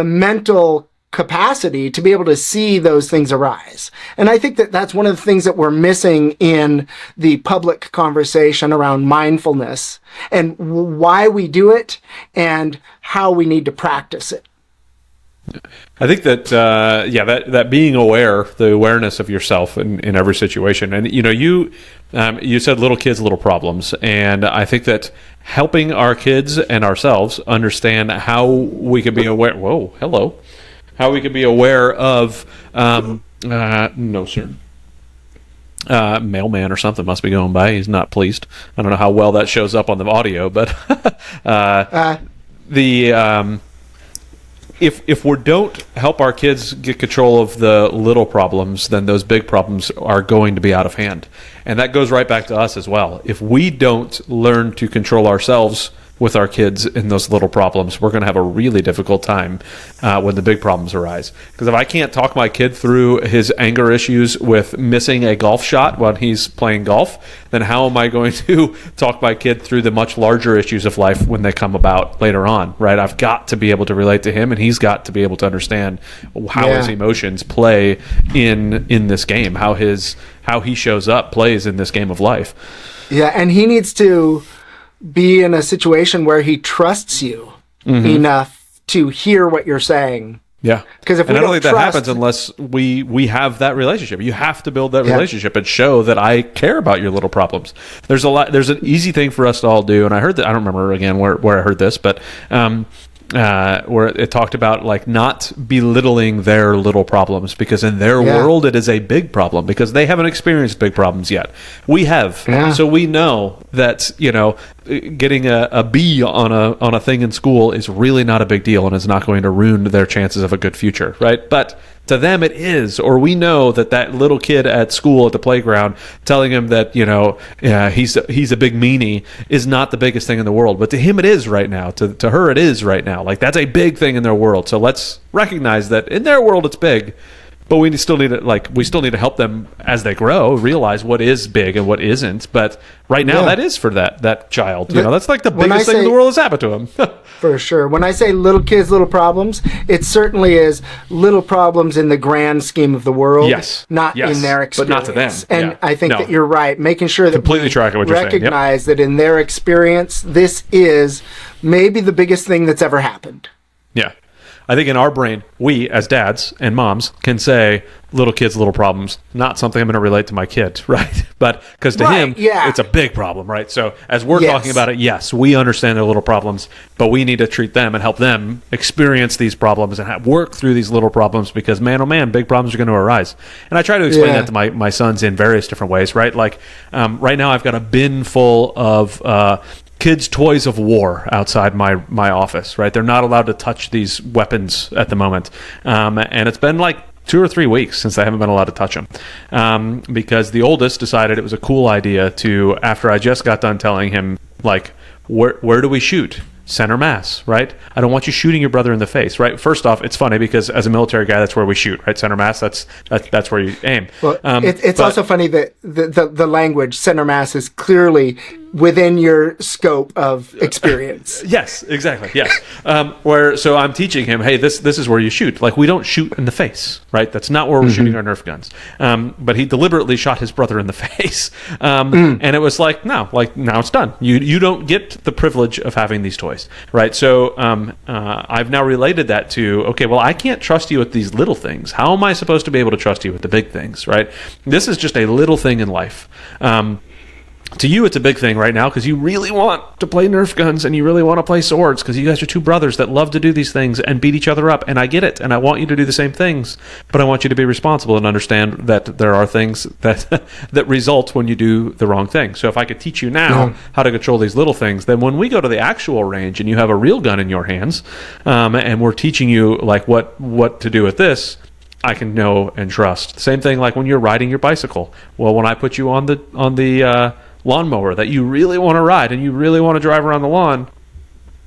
mental capacity to be able to see those things arise. And I think that that's one of the things that we're missing in the public conversation around mindfulness, and why we do it and how we need to practice it. I think that that being aware, the awareness of yourself in every situation, and you said little kids, little problems, and I think that helping our kids and ourselves understand how we can be aware. Whoa, hello. How we can be aware of. No, sir. Mailman or something must be going by. He's not pleased. I don't know how well that shows up on the audio, but if we don't help our kids get control of the little problems, then those big problems are going to be out of hand. And that goes right back to us as well. If we don't learn to control ourselves with our kids in those little problems, we're going to have a really difficult time when the big problems arise. Because if I can't talk my kid through his anger issues with missing a golf shot when he's playing golf, then how am I going to talk my kid through the much larger issues of life when they come about later on, right? I've got to be able to relate to him, and he's got to be able to understand how his emotions play in this game, how he shows up plays in this game of life. Yeah, and he needs to be in a situation where he trusts you enough to hear what you're saying. Yeah, because if I don't think that happens unless we have that relationship. You have to build that relationship and show that I care about your little problems. There's an easy thing for us to all do, and I heard that. I don't remember again where I heard this, but where it talked about like not belittling their little problems, because in their world it is a big problem, because they haven't experienced big problems yet. We have, so we know that getting a B on a thing in school is really not a big deal, and is not going to ruin their chances of a good future, right? But to them it is. Or we know that little kid at school at the playground telling him that he's a big meanie is not the biggest thing in the world, but to him it is right now. To her it is right now. Like, that's a big thing in their world. So let's recognize that in their world it's big, but we still need to help them as they grow realize what is big and what isn't. But right now that is for that child. That's like the biggest thing in the world that's happened to him. For sure. When I say little kids, little problems, it certainly is little problems in the grand scheme of the world. Yes. Not in their experience. But not to them. And I think that you're right. Making sure that completely track what you're saying. Recognize that in their experience, this is maybe the biggest thing that's ever happened. Yeah. I think in our brain, we as dads and moms can say little kids, little problems, not something I'm going to relate to my kid, right? But because to him, it's a big problem, right? So as we're talking about it, yes, we understand their little problems, but we need to treat them and help them experience these problems and work through these little problems, because man, oh man, big problems are going to arise. And I try to explain that to my sons in various different ways, right? Like right now I've got a bin full of kids' toys of war outside my office, right? They're not allowed to touch these weapons at the moment. And it's been like 2 or 3 weeks since I haven't been allowed to touch them. Because the oldest decided it was a cool idea to, after I just got done telling him, like, where do we shoot? Center mass, right? I don't want you shooting your brother in the face, right? First off, it's funny because as a military guy, that's where we shoot, right? Center mass, that's where you aim. Well, it's also funny that the language center mass is clearly within your scope of experience. Yes, exactly. Yes. So I'm teaching him, hey, this is where you shoot. Like, we don't shoot in the face, right? That's not where we're shooting our Nerf guns. But he deliberately shot his brother in the face. And it was like, no, like, now it's done. You don't get the privilege of having these toys, right? So I've now related that to, okay, well, I can't trust you with these little things. How am I supposed to be able to trust you with the big things, right? This is just a little thing in life. To you, it's a big thing right now because you really want to play Nerf guns and you really want to play swords because you guys are two brothers that love to do these things and beat each other up. And I get it. And I want you to do the same things. But I want you to be responsible and understand that there are things that that result when you do the wrong thing. So if I could teach you now how to control these little things, then when we go to the actual range and you have a real gun in your hands and we're teaching you like what to do with this, I can know and trust. Same thing like when you're riding your bicycle. Well, when I put you on the lawnmower that you really want to ride and you really want to drive around the lawn,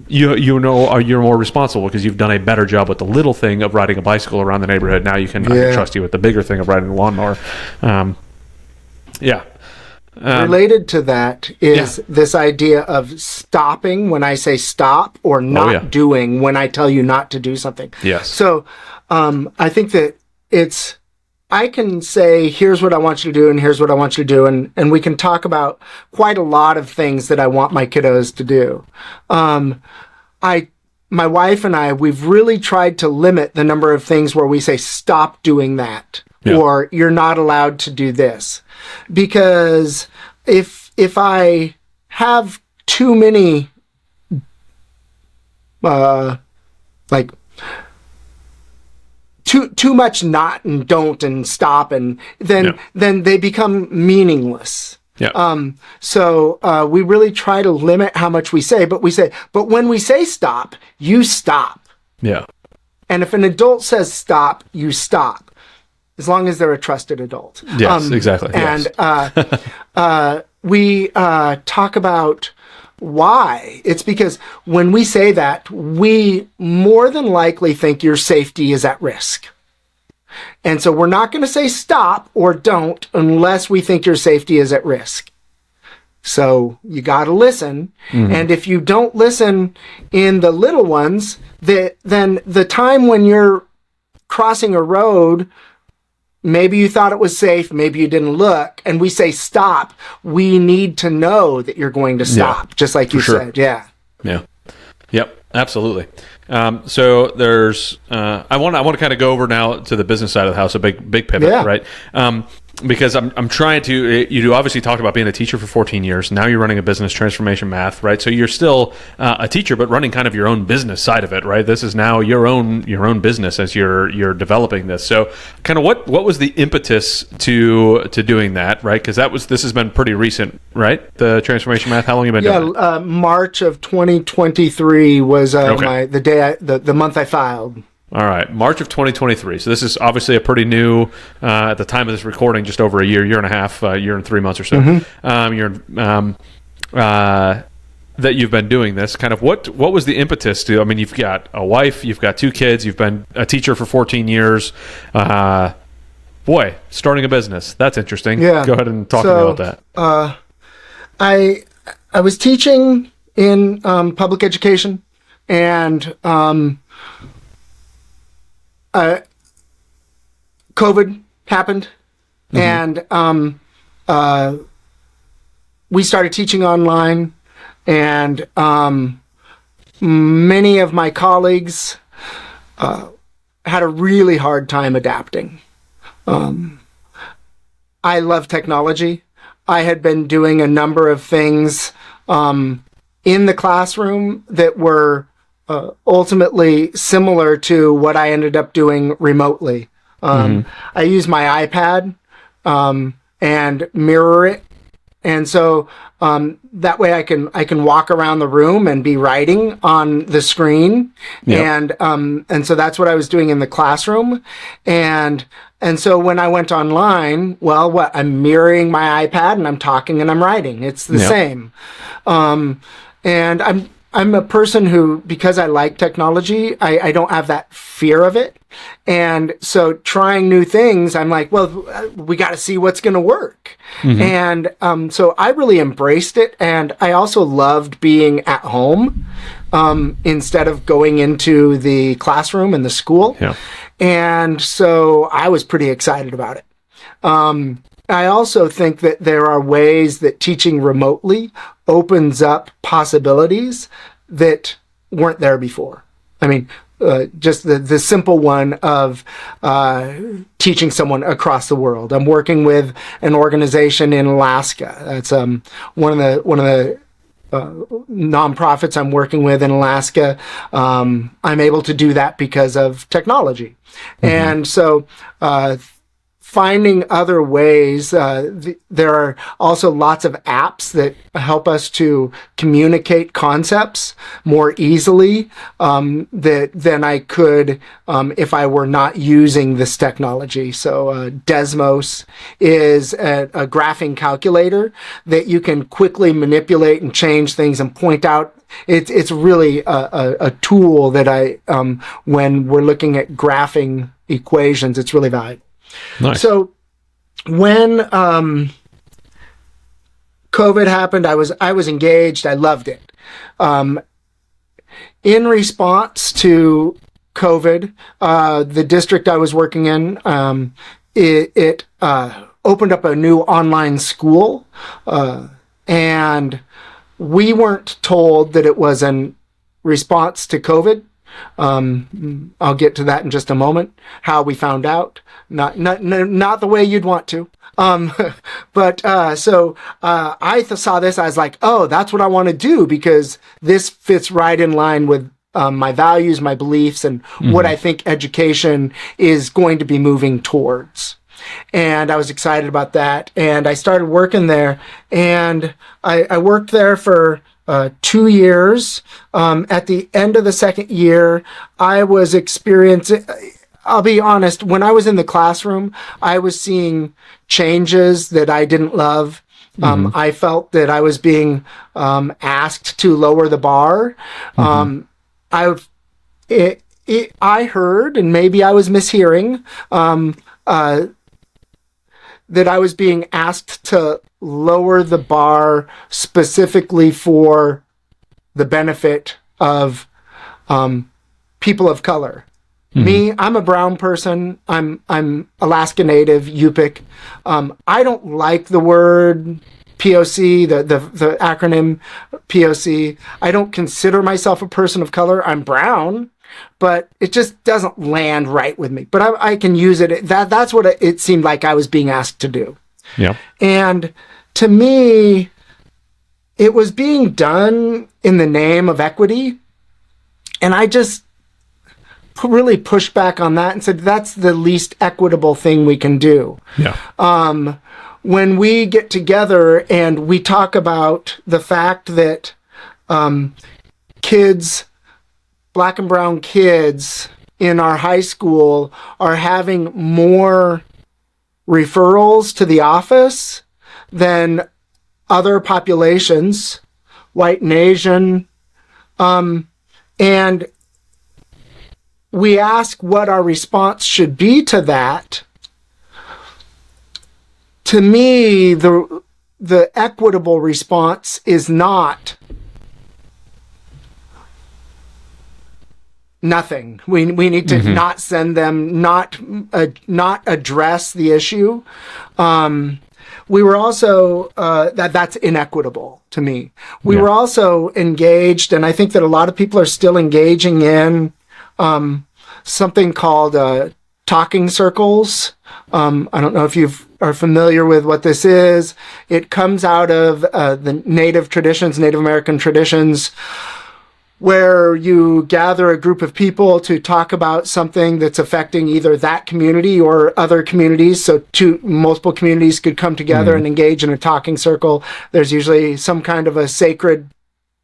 you know you're more responsible because you've done a better job with the little thing of riding a bicycle around the neighborhood. Now I can trust you with the bigger thing of riding the lawnmower. Related to that is this idea of stopping when I say stop or not doing when I tell you not to do something. Yes. So I think that I can say, here's what I want you to do and here's what I want you to do. And we can talk about quite a lot of things that I want my kiddos to do. My wife and I, we've really tried to limit the number of things where we say, stop doing that, or you're not allowed to do this. Because if I have too many, too much not and don't and stop and then they become meaningless. So we really try to limit how much we say, but when we say stop, you stop. Yeah. And if an adult says stop, you stop. As long as they're a trusted adult. Yes, exactly. And we talk about why. It's because when we say that, we more than likely think your safety is at risk. And so we're not going to say stop or don't unless we think your safety is at risk. So you got to listen. And if you don't listen in the little ones, then the time when you're crossing a road, maybe you thought it was safe, maybe you didn't look, and we say stop, we need to know that you're going to stop, just like you said. Yeah. Yep, absolutely. So there's, I want to kind of go over now to the business side of the house, a big pivot, right? Because I'm trying to, you obviously talked about being a teacher for 14 years. Now you're running a business, Transformation Math, right? So you're still a teacher, but running kind of your own business side of it, right? This is now your own business as you're developing this. So kind of what was the impetus to doing that, right? Because this has been pretty recent, right? The Transformation Math, how long have you been doing it? March of 2023 was the month I filed. All right, March of 2023. So this is obviously a pretty new, at the time of this recording, just over a year and a half, year and 3 months or so. That you've been doing this. Kind of what was the impetus to? I mean, you've got a wife, you've got 2 kids, you've been a teacher for 14 years. Boy, starting a business. That's interesting. Yeah. Go ahead and talk to me about that. I was teaching in public education, and COVID happened, and we started teaching online, and many of my colleagues had a really hard time adapting. I love technology. I had been doing a number of things in the classroom that were ultimately similar to what I ended up doing remotely. I use my iPad and mirror it, and so that way I can walk around the room and be writing on the screen, and so that's what I was doing in the classroom, and so when I went online, I'm mirroring my iPad and I'm talking and I'm writing. It's the same, and I'm a person who, because I like technology, I don't have that fear of it. And so trying new things, I'm like, well, we got to see what's going to work. And so I really embraced it. And I also loved being at home instead of going into the classroom in the school. Yeah. And so I was pretty excited about it. I also think that there are ways that teaching remotely opens up possibilities that weren't there before. I mean, just the simple one of teaching someone across the world. I'm working with an organization in Alaska. That's one of the nonprofits I'm working with in Alaska. I'm able to do that because of technology. And so finding other ways, there are also lots of apps that help us to communicate concepts more easily than I could if I were not using this technology. So Desmos is a graphing calculator that you can quickly manipulate and change things and point out. It's really a tool that when we're looking at graphing equations, it's really valuable. Nice. So when COVID happened, I was engaged. I loved it. In response to COVID, the district I was working in, it opened up a new online school, and we weren't told that it was in response to COVID. I'll get to that in just a moment, how we found out. Not the way you'd want to. But so I saw this, I was like, oh, that's what I want to do, because this fits right in line with my values, my beliefs, and what I think education is going to be moving towards. And I was excited about that. And I started working there, and I worked there for 2 years. At the end of the second year, I was experiencing, I'll be honest, when I was in the classroom, I was seeing changes that I didn't love. I felt that I was being asked to lower the bar. I heard, and maybe I was mishearing, that I was being asked to lower the bar specifically for the benefit of people of color. Me, I'm a brown person. I'm Alaska Native, Yupik. I don't like the word POC, the acronym POC. I don't consider myself a person of color. I'm brown, but it just doesn't land right with me. But I can use it. That's what it seemed like I was being asked to do. Yeah. And to me, it was being done in the name of equity. And I just really pushed back on that and said, that's the least equitable thing we can do. Yeah. When we get together and we talk about the fact that kids, black and brown kids in our high school are having more referrals to the office than other populations, white and Asian, and we ask what our response should be to that. To me, the equitable response is not nothing. We need to not send them, not address the issue. We were also that's inequitable to me. We were also engaged, and I think that a lot of people are still engaging in something called talking circles. I don't know if you are familiar with what this is. It comes out of the Native American traditions, where you gather a group of people to talk about something that's affecting either that community or other communities. So multiple communities could come together and engage in a talking circle. There's usually some kind of a sacred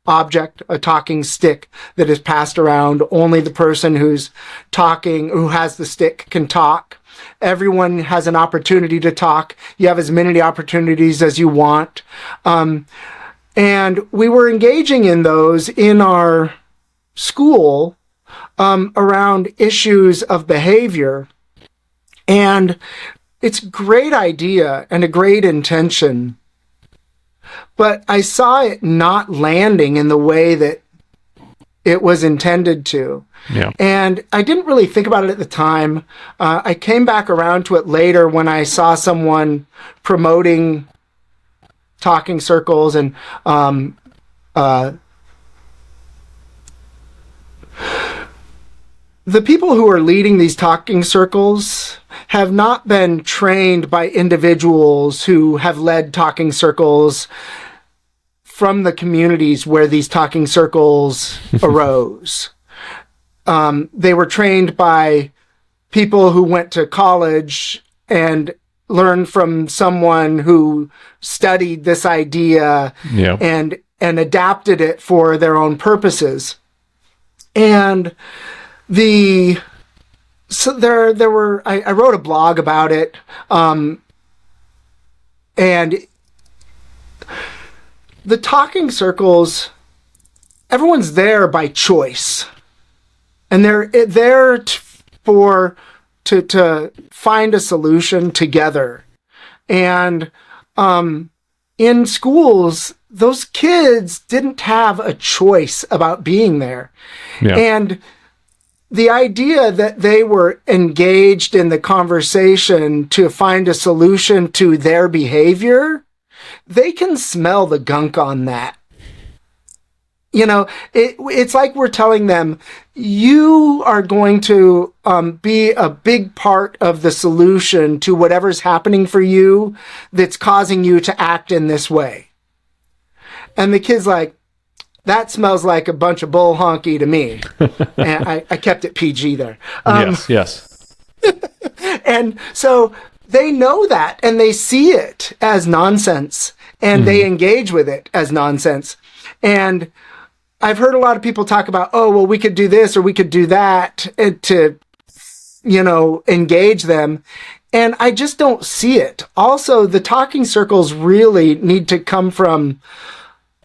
object, a talking stick that is passed around. Only the person who has the stick can talk. Everyone has an opportunity to talk. You have as many opportunities as you want. And we were engaging in those in our school around issues of behavior. And it's a great idea and a great intention, but I saw it not landing in the way that it was intended to. Yeah. And I didn't really think about it at the time. I came back around to it later when I saw someone promoting talking circles, and the people who are leading these talking circles have not been trained by individuals who have led talking circles from the communities where these talking circles arose. They were trained by people who went to college and learned from someone who studied this idea and adapted it for their own purposes. And so there were, I wrote a blog about it, and the talking circles, everyone's there by choice, and they're there to find a solution together. And in schools, those kids didn't have a choice about being there. Yeah. And the idea that they were engaged in the conversation to find a solution to their behavior, they can smell the gunk on that. You know, it's like we're telling them, you are going to be a big part of the solution to whatever's happening for you that's causing you to act in this way. And the kid's like, that smells like a bunch of bull honky to me. And I kept it PG there. Yes. And so they know that, and they see it as nonsense, and they engage with it as nonsense. And I've heard a lot of people talk about, oh, well, we could do this or we could do that to, engage them. And I just don't see it. Also, the talking circles really need to come from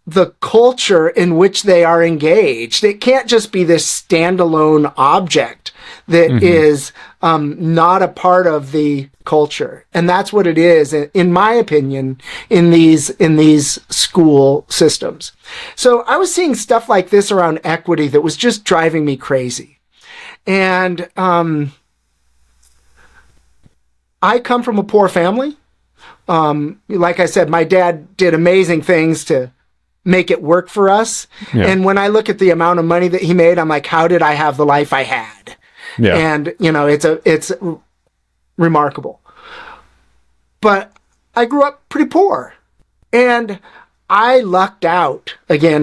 the culture in which they are engaged. It can't just be this standalone object that is not a part of the culture. And that's what it is, in my opinion, in these school systems. So I was seeing stuff like this around equity that was just driving me crazy. And I come from a poor family. Like I said, my dad did amazing things to make it work for us. Yeah. And when I look at the amount of money that he made, I'm like, how did I have the life I had? Yeah. And, it's remarkable. But I grew up pretty poor, and I lucked out. Again,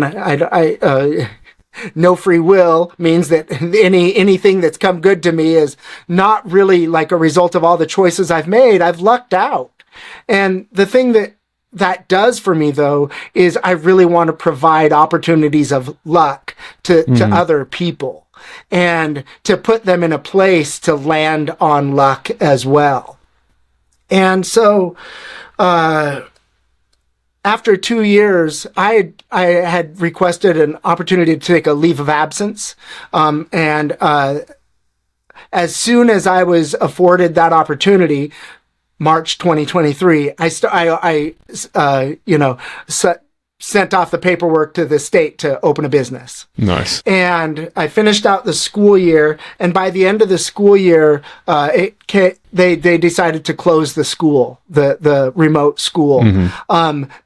no free will means that anything that's come good to me is not really like a result of all the choices I've made. I've lucked out. And the thing that does for me, though, is I really want to provide opportunities of luck to other people, and to put them in a place to land on luck as well. And so after 2 years, I had requested an opportunity to take a leave of absence. And as soon as I was afforded that opportunity, March 2023, I sent off the paperwork to the state to open a business. Nice. And I finished out the school year, and by the end of the school year, they decided to close the school, the remote school,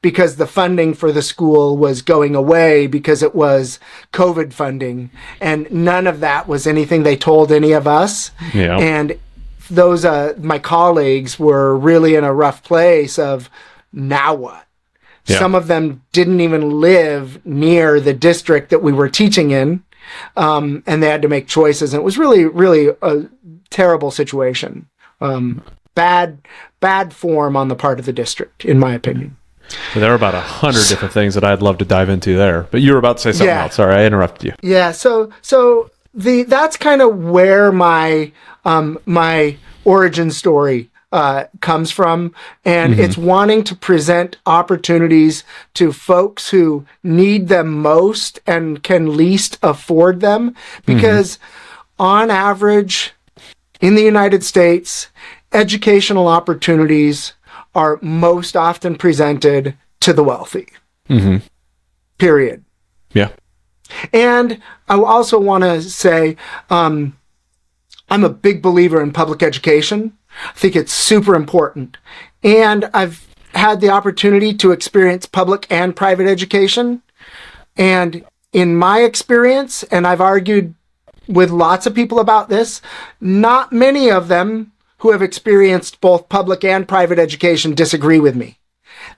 because the funding for the school was going away because it was COVID funding, and none of that was anything they told any of us. Yeah. And those my colleagues were really in a rough place of, now what? Yeah. Some of them didn't even live near the district that we were teaching in, and they had to make choices. And it was really, really a terrible situation. Bad form on the part of the district, in my opinion. So there are about 100 different things that I'd love to dive into there. But you were about to say something else. Sorry, I interrupted you. Yeah. So that's kind of where my my origin story comes from, and it's wanting to present opportunities to folks who need them most and can least afford them, because on average in the United States, educational opportunities are most often presented to the wealthy. Period. Yeah. And I also want to say, I'm a big believer in public education. I think it's super important. And I've had the opportunity to experience public and private education. And in my experience, and I've argued with lots of people about this, not many of them who have experienced both public and private education disagree with me.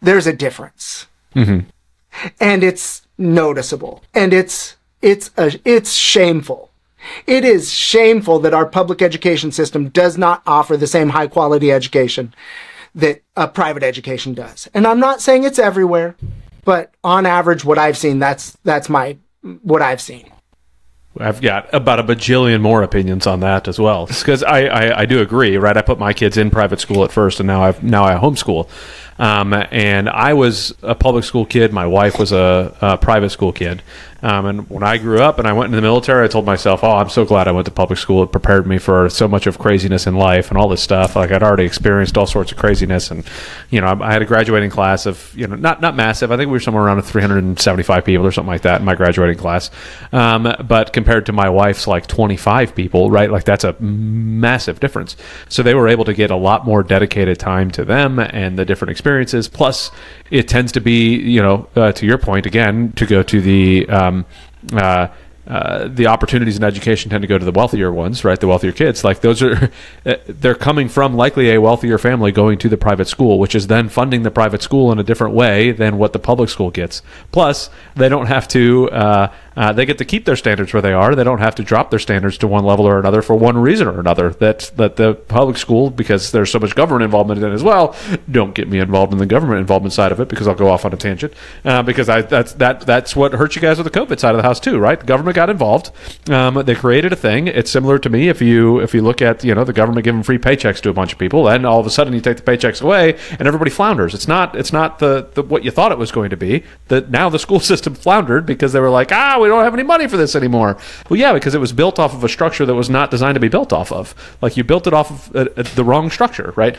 There's a difference. And it's noticeable. And it's shameful. It is shameful that our public education system does not offer the same high quality education that a private education does. And I'm not saying it's everywhere, but on average, what I've seen, that's what I've seen. I've got about a bajillion more opinions on that as well, because I do agree, right? I put my kids in private school at first, and now I homeschool. And I was a public school kid. My wife was a private school kid. And when I grew up and I went into the military, I told myself, oh, I'm so glad I went to public school. It prepared me for so much of craziness in life and all this stuff. Like, I'd already experienced all sorts of craziness. And, I had a graduating class of, not massive. I think we were somewhere around 375 people or something like that in my graduating class. But compared to my wife's like 25 people, right? Like, that's a massive difference. So they were able to get a lot more dedicated time to them and the different experiences. Plus, it tends to be, to your point again, to go to the opportunities in education tend to go to the wealthier ones, right? The wealthier kids. Like, those are, they're coming from likely a wealthier family going to the private school, which is then funding the private school in a different way than what the public school gets. Plus, they don't have to, they get to keep their standards where they are. They don't have to drop their standards to one level or another for one reason or another. That the public school, because there's so much government involvement in it as well, don't get me involved in the government involvement side of it, because I'll go off on a tangent. Because that's what hurt you guys with the COVID side of the house too, right? The government got involved. They created a thing. It's similar to me. If you look at the government giving free paychecks to a bunch of people, then all of a sudden you take the paychecks away and everybody flounders. It's not the what you thought it was going to be. That now the school system floundered because they were like, we don't have any money for this anymore. Well, yeah, because it was built off of a structure that was not designed to be built off of. Like, you built it off of the wrong structure, right?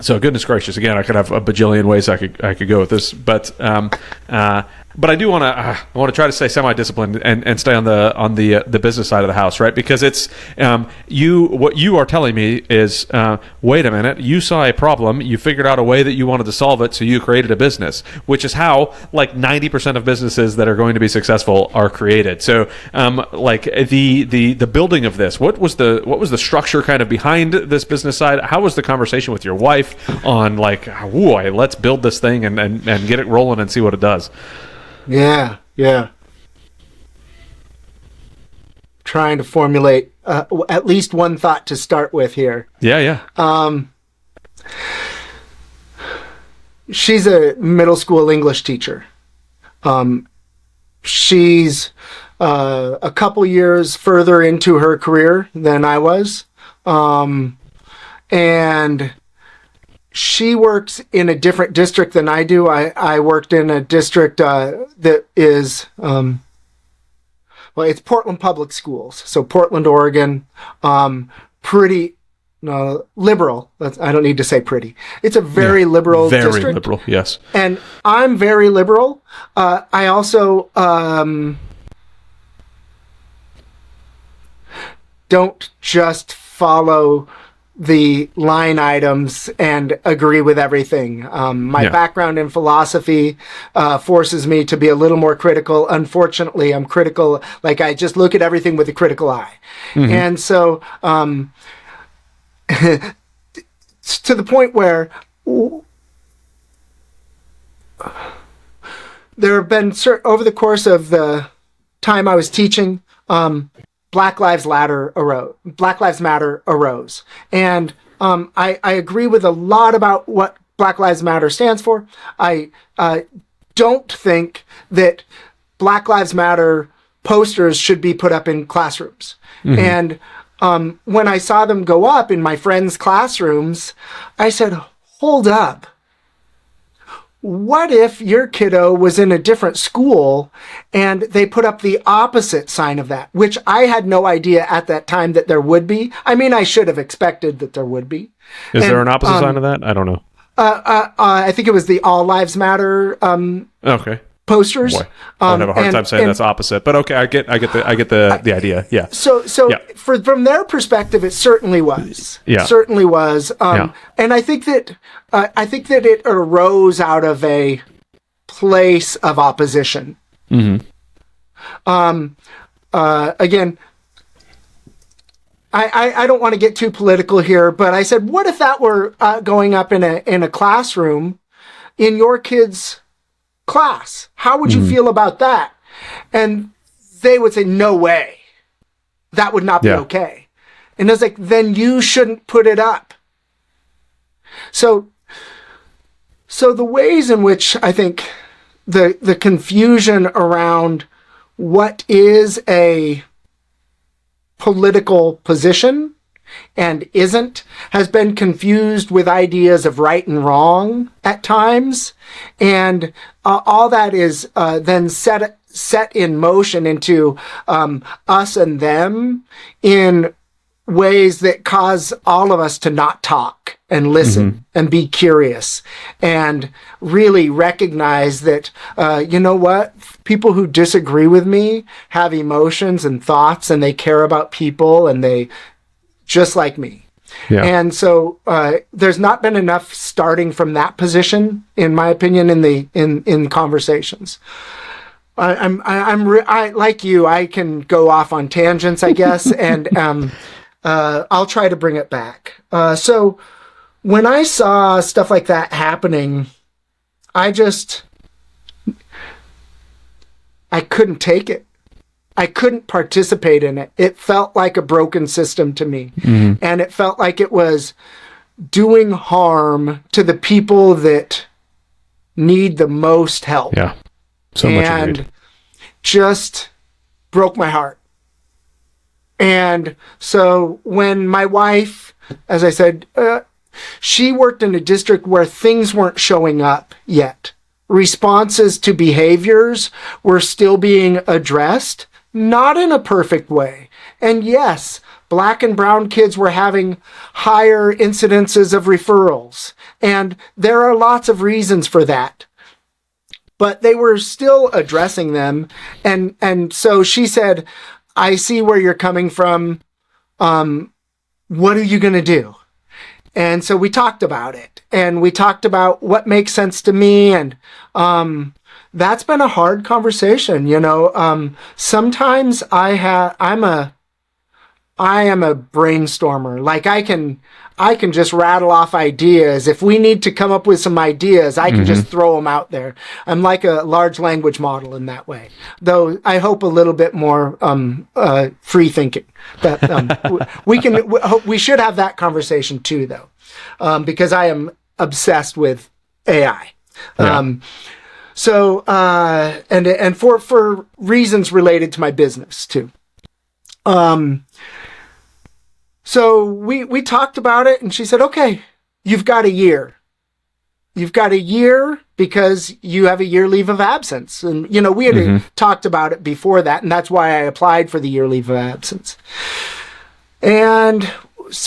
So goodness gracious, again, I could have a bajillion ways I could go with this, but I do want to try to stay semi-disciplined and stay on the business side of the house, right? Because it's what you are telling me is, wait a minute, you saw a problem, you figured out a way that you wanted to solve it, so you created a business, which is how like 90% of businesses that are going to be successful are created. So like the building of this, what was the structure kind of behind this business side? How was the conversation with your wife on like, let's build this thing and get it rolling and see what it does? Yeah. Trying to formulate at least one thought to start with here. Yeah. She's a middle school English teacher. She's a couple years further into her career than I was. And she works in a different district than I do. I worked in a district that is, it's Portland Public Schools. So Portland, Oregon, pretty liberal. I don't need to say pretty. It's a very liberal district. Very liberal, yes. And I'm very liberal. I also don't just follow the line items and agree with everything. My background in philosophy forces me to be a little more critical. Unfortunately, I'm critical. Like, I just look at everything with a critical eye. And so to the point where there have been over the course of the time I was teaching, Black Lives Matter arose. And I agree with a lot about what Black Lives Matter stands for. I don't think that Black Lives Matter posters should be put up in classrooms. And when I saw them go up in my friends' classrooms, I said, hold up. What if your kiddo was in a different school and they put up the opposite sign of that, which I had no idea at that time that there would be. I mean, I should have expected that there would be. Is there an opposite sign of that? I don't know. I think it was the All Lives Matter Okay. posters. Boy, I would have a hard time saying that's opposite, but okay, I get the idea. Yeah. So from their perspective, it certainly was. Yeah. Certainly was. And I think that it arose out of a place of opposition. Mm-hmm. Again, I don't want to get too political here, but I said, what if that were going up in a classroom in your kid's class? How would you feel about that? And they would say, no way. That would not be okay. And I was like, then you shouldn't put it up. So the ways in which I think the confusion around what is a political position and isn't has been confused with ideas of right and wrong at times, and all that is then set in motion into us and them in ways that cause all of us to not talk and listen and be curious and really recognize that, you know what, people who disagree with me have emotions and thoughts, and they care about people, and they just like me. Yeah. And so there's not been enough starting from that position, in my opinion, in conversations. I like you. I can go off on tangents, I guess, and I'll try to bring it back. So when I saw stuff like that happening, I couldn't take it. I couldn't participate in it. It felt like a broken system to me. Mm-hmm. And it felt like it was doing harm to the people that need the most help. Yeah. So much agreed. Just broke my heart. And so when my wife, as I said, she worked in a district where things weren't showing up yet. Responses to behaviors were still being addressed, not in a perfect way. And yes, Black and brown kids were having higher incidences of referrals. And there are lots of reasons for that. But they were still addressing them. And so she said, I see where you're coming from. What are you going to do? And so we talked about it, and we talked about what makes sense to me. And that's been a hard conversation. You know, sometimes I am a brainstormer. Like I can just rattle off ideas. If we need to come up with some ideas, I can just throw them out there. I'm like a large language model in that way, though I hope a little bit more free thinking. But we should have that conversation too, though, because I am obsessed with AI. Yeah. And for reasons related to my business too. So we talked about it, and she said, okay, you've got a year. You've got a year because you have a year leave of absence. And, you know, we had talked about it before that, and that's why I applied for the year leave of absence. And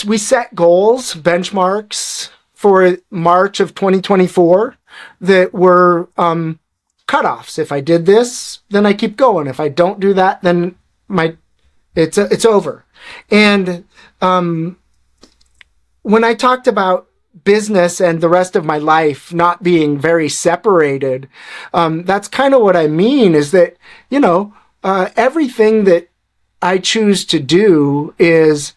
we set goals, benchmarks for March of 2024 that were cutoffs. If I did this, then I keep going. If I don't do that, then it's over. And when I talked about business and the rest of my life not being very separated, that's kind of what I mean is that, you know, everything that I choose to do is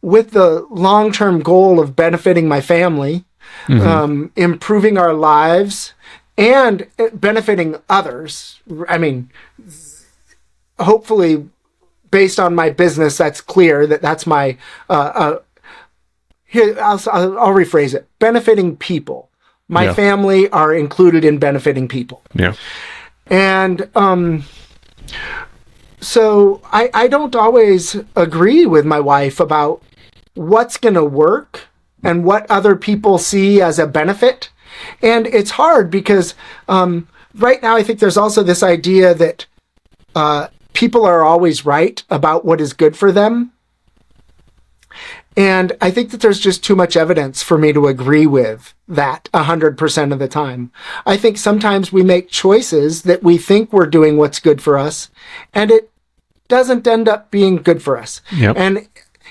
with the long-term goal of benefiting my family, improving our lives, and benefiting others. I mean, hopefully, based on my business, that's clear that's my, here, I'll rephrase it. Benefiting people. My family are included in benefiting people. Yeah. And So I don't always agree with my wife about what's going to work and what other people see as a benefit. And it's hard because right now I think there's also this idea that people are always right about what is good for them. And I think that there's just too much evidence for me to agree with that 100% of the time. I think sometimes we make choices that we think we're doing what's good for us, and it doesn't end up being good for us. Yep. And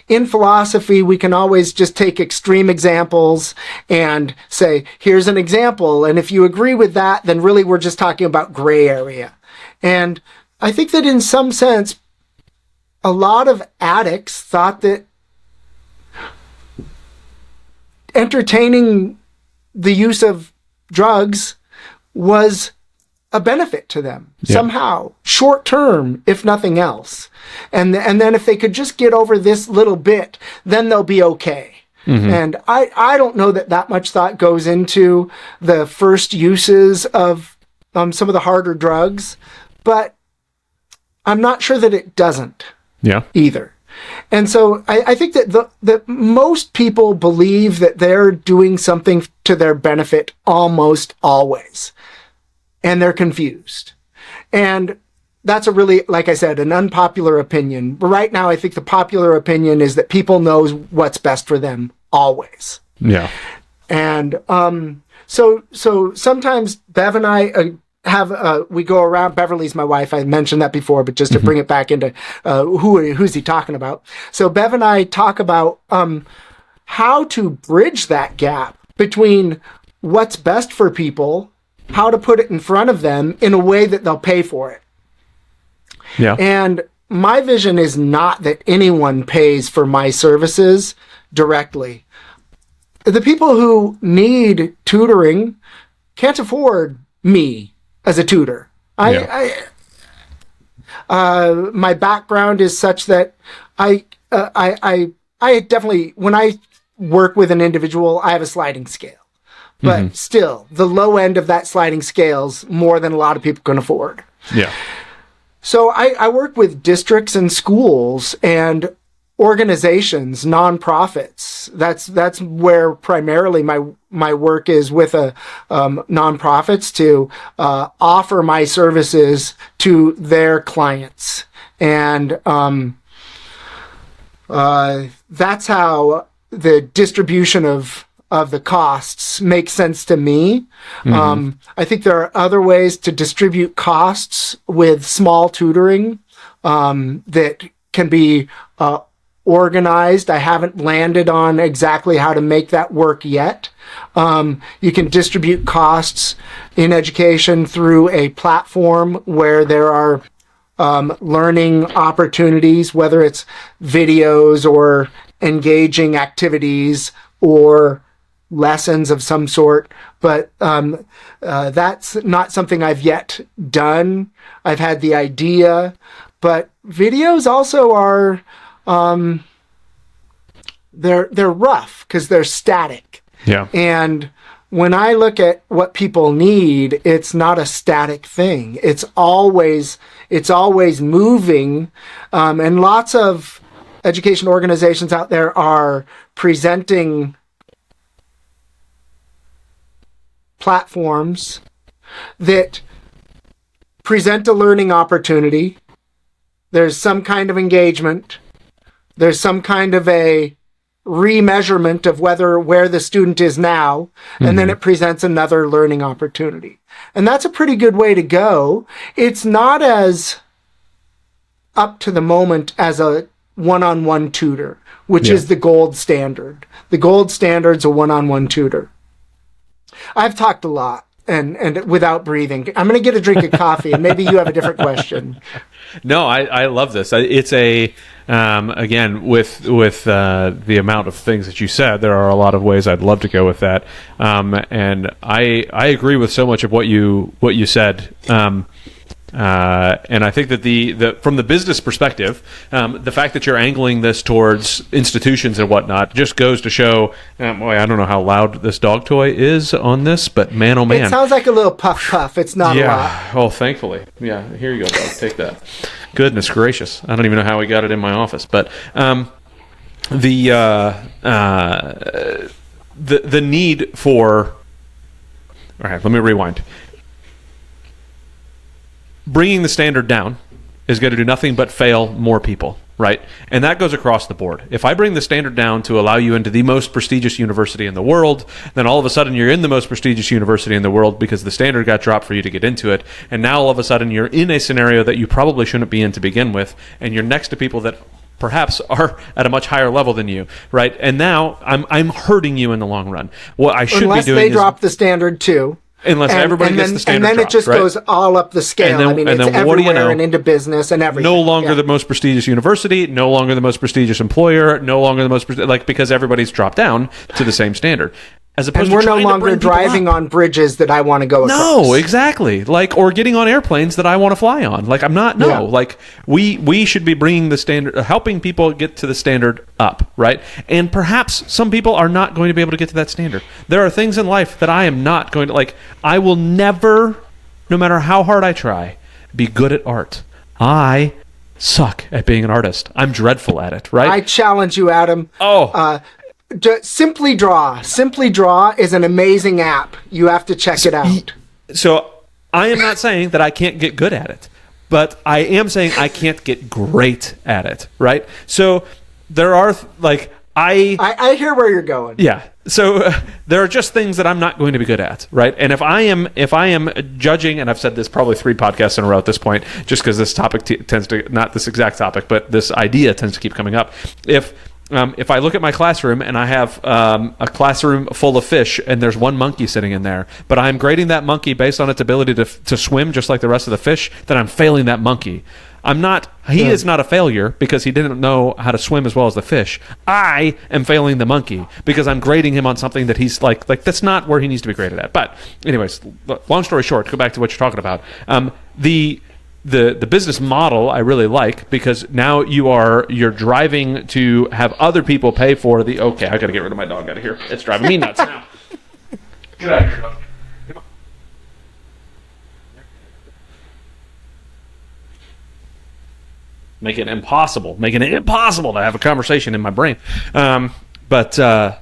in philosophy, we can always just take extreme examples and say, here's an example. And if you agree with that, then really we're just talking about gray area. And I think that in some sense, a lot of addicts thought that entertaining the use of drugs was a benefit to them somehow, short term, if nothing else. And then if they could just get over this little bit, then they'll be okay. Mm-hmm. And I don't know that much thought goes into the first uses of some of the harder drugs, but I'm not sure that it doesn't either. And so I think that most people believe that they're doing something to their benefit almost always. And they're confused. And that's a really, like I said, an unpopular opinion. But right now, I think the popular opinion is that people know what's best for them always. Yeah. And so sometimes Bev and I we go around. Beverly's my wife. I mentioned that before, but just to bring it back into who's he talking about? So Bev and I talk about how to bridge that gap between what's best for people, how to put it in front of them in a way that they'll pay for it. Yeah. And my vision is not that anyone pays for my services directly. The people who need tutoring can't afford me as a tutor. My background is such that I definitely, when I work with an individual, I have a sliding scale. But still, the low end of that sliding scale's more than a lot of people can afford. Yeah. So I work with districts and schools and organizations, nonprofits. That's where primarily my work is, with nonprofits to offer my services to their clients. And that's how the distribution of the costs makes sense to me. I think there are other ways to distribute costs with small tutoring that can be organized. I haven't landed on exactly how to make that work yet. You can distribute costs in education through a platform where there are learning opportunities, whether it's videos or engaging activities or lessons of some sort, but that's not something I've yet done. I've had the idea, but videos also are they're rough because they're static. Yeah. And when I look at what people need, it's not a static thing. It's always moving, and lots of education organizations out there are presenting platforms that present a learning opportunity. There's some kind of engagement. There's some kind of a remeasurement of where the student is now, and then it presents another learning opportunity. And that's a pretty good way to go. It's not as up to the moment as a one-on-one tutor, which is the gold standard. The gold standard's a one-on-one tutor. I've talked a lot and without breathing. I'm going to get a drink of coffee, and maybe you have a different question. No, I love this. It's again, with the amount of things that you said, there are a lot of ways I'd love to go with that. And I agree with so much of what you said. And I think that from the business perspective, the fact that you're angling this towards institutions and whatnot just goes to show. Boy, I don't know how loud this dog toy is on this, but man, oh man, it sounds like a little puff puff. It's not a lot. Oh, thankfully, yeah. Here you go, dog. Take that. Goodness gracious. I don't even know how we got it in my office. But the need for... All right, let me rewind. Bringing the standard down is going to do nothing but fail more people, right? And that goes across the board. If I bring the standard down to allow you into the most prestigious university in the world, then all of a sudden you're in the most prestigious university in the world because the standard got dropped for you to get into it. And now all of a sudden you're in a scenario that you probably shouldn't be in to begin with, and you're next to people that perhaps are at a much higher level than you, right? And now I'm hurting you in the long run. What I should Unless be doing they drop the standard too. Unless everybody gets the standard and then dropped, it just right? goes all up the scale. And then- I mean, and it's then what do you everywhere know? and into business and everything. No longer the most prestigious university, no longer the most prestigious employer, no longer the most because everybody's dropped down to the same standard. As opposed And we're to no trying to longer bring people driving up. on bridges that I want to go across. No, exactly. Or getting on airplanes that I want to fly on. I'm not. No. Yeah. We should be bringing the standard, helping people get to the standard up, right? And perhaps some people are not going to be able to get to that standard. There are things in life that I am not going to I will never, no matter how hard I try, be good at art. I suck at being an artist. I'm dreadful at it, right? I challenge you, Adam. Simply Draw. Simply Draw is an amazing app. You have to check it out. So I am not saying that I can't get good at it, but I am saying I can't get great at it, right? So there are I hear where you're going. Yeah. So there are just things that I'm not going to be good at, right? And if I am judging, and I've said this probably 3 podcasts in a row at this point, just because this topic tends to, not this exact topic, but this idea tends to keep coming up. If I look at my classroom and I have a classroom full of fish and there's one monkey sitting in there, but I'm grading that monkey based on its ability to swim just like the rest of the fish, then I'm failing that monkey. He is not a failure because he didn't know how to swim as well as the fish. I am failing the monkey because I'm grading him on something that he's like that's not where he needs to be graded at. But anyways, long story short, go back to what you're talking about. The business model I really like because now you're driving to have other people pay for the, okay, I got to get rid of my dog out of here. It's driving me nuts now. Get out of here, dog. Making it impossible to have a conversation in my brain. So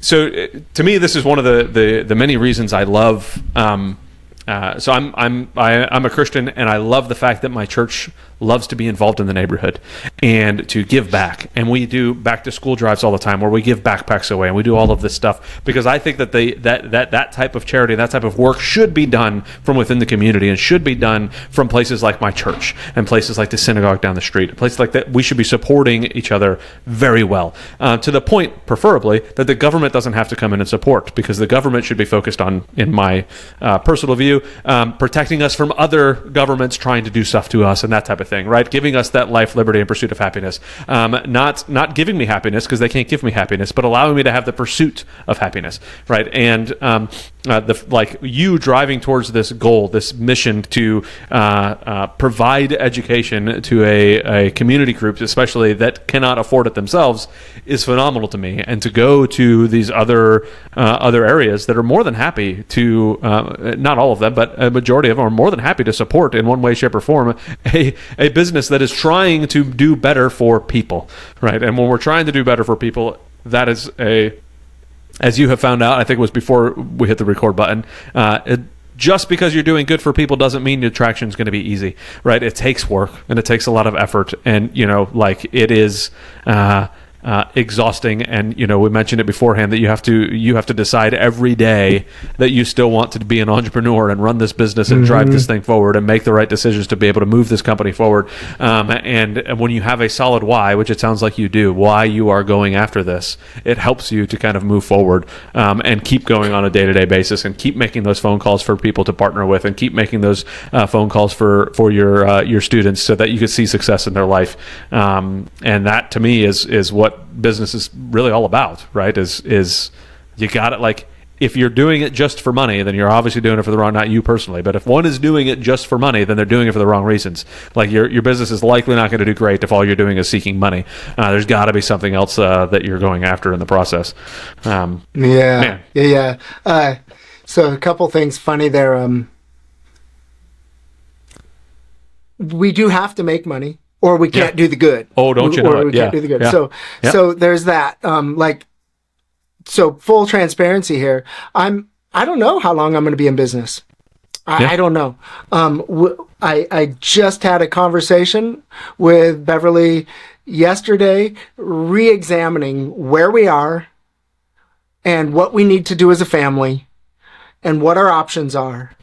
to me, this is one of the many reasons I love. So I'm a Christian, and I love the fact that my church loves to be involved in the neighborhood and to give back. And we do back to school drives all the time where we give backpacks away and we do all of this stuff because I think that that type of charity, that type of work should be done from within the community and should be done from places like my church and places like the synagogue down the street, places like that. We should be supporting each other very well, to the point, preferably, that the government doesn't have to come in and support, because the government should be focused on, in my personal view, protecting us from other governments trying to do stuff to us and that type of thing, right? Giving us that life, liberty, and pursuit of happiness. Not giving me happiness because they can't give me happiness, but allowing me to have the pursuit of happiness, right? And you driving towards this goal, this mission to provide education to a community group, especially that cannot afford it themselves, is phenomenal to me. And to go to these other areas that are more than happy to, not all of them, but a majority of them are more than happy to support in one way, shape, or form a business that is trying to do better for people, right? And when we're trying to do better for people, that is as you have found out, I think it was before we hit the record button, just because you're doing good for people doesn't mean your traction is going to be easy, right? It takes work and it takes a lot of effort, and it is exhausting. And we mentioned it beforehand that you have to decide every day that you still want to be an entrepreneur and run this business and drive this thing forward and make the right decisions to be able to move this company forward. And when you have a solid why, which it sounds like you do, why you are going after this, it helps you to kind of move forward and keep going on a day-to-day basis and keep making those phone calls for people to partner with and keep making those phone calls for your students so that you can see success in their life. And that to me is what business is really all about, right? Is you got it. If you're doing it just for money, then you're obviously doing it for the wrong, not you personally, but if one is doing it just for money, then they're doing it for the wrong reasons. Your business is likely not going to do great if all you're doing is seeking money. There's got to be something else that you're going after in the process. So a couple things funny there. we do have to make money, or we can't do the good. Oh, don't you know or it? we can't do the good. Yeah. So there's that. So full transparency here. I don't know how long I'm going to be in business. I don't know. I just had a conversation with Beverly yesterday, re-examining where we are and what we need to do as a family and what our options are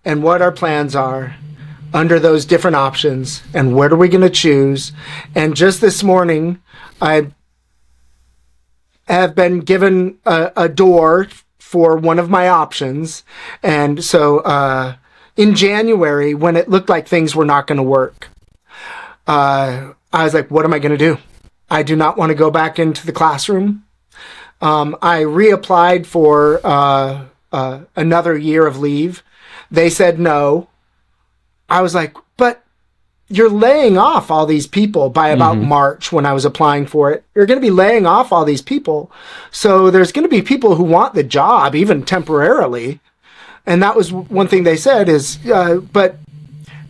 and what our plans are under those different options and what are we going to choose. And just this morning, I have been given a door for one of my options. And so in January, when it looked like things were not going to work, I was like, what am I going to do? I do not want to go back into the classroom. I reapplied for another year of leave. They said no. I was like, but you're laying off all these people by about March when I was applying for it. You're going to be laying off all these people. So there's going to be people who want the job, even temporarily. And that was one thing they said is, but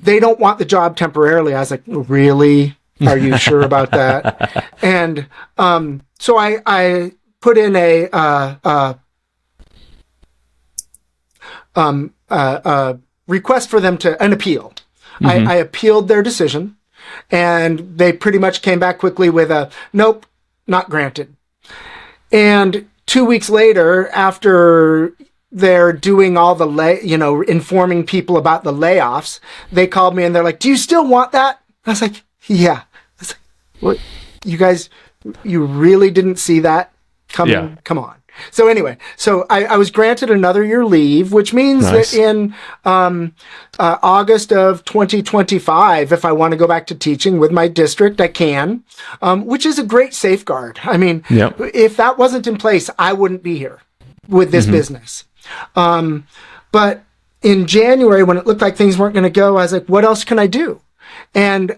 they don't want the job temporarily. I was like, really? Are you sure about that? And so I put in a request for them an appeal. I appealed their decision, and they pretty much came back quickly with a nope, not granted. And 2 weeks later, after they're doing all the informing people about the layoffs, they called me and they're like, "Do you still want that?" I was like, "Yeah." I was like, "What? You guys, you really didn't see that coming? Yeah. Come on." So anyway, I was granted another year leave, which means that in August of 2025, if I want to go back to teaching with my district, I can, which is a great safeguard. I mean, if that wasn't in place, I wouldn't be here with this business. But in January, when it looked like things weren't going to go, I was like, what else can I do? And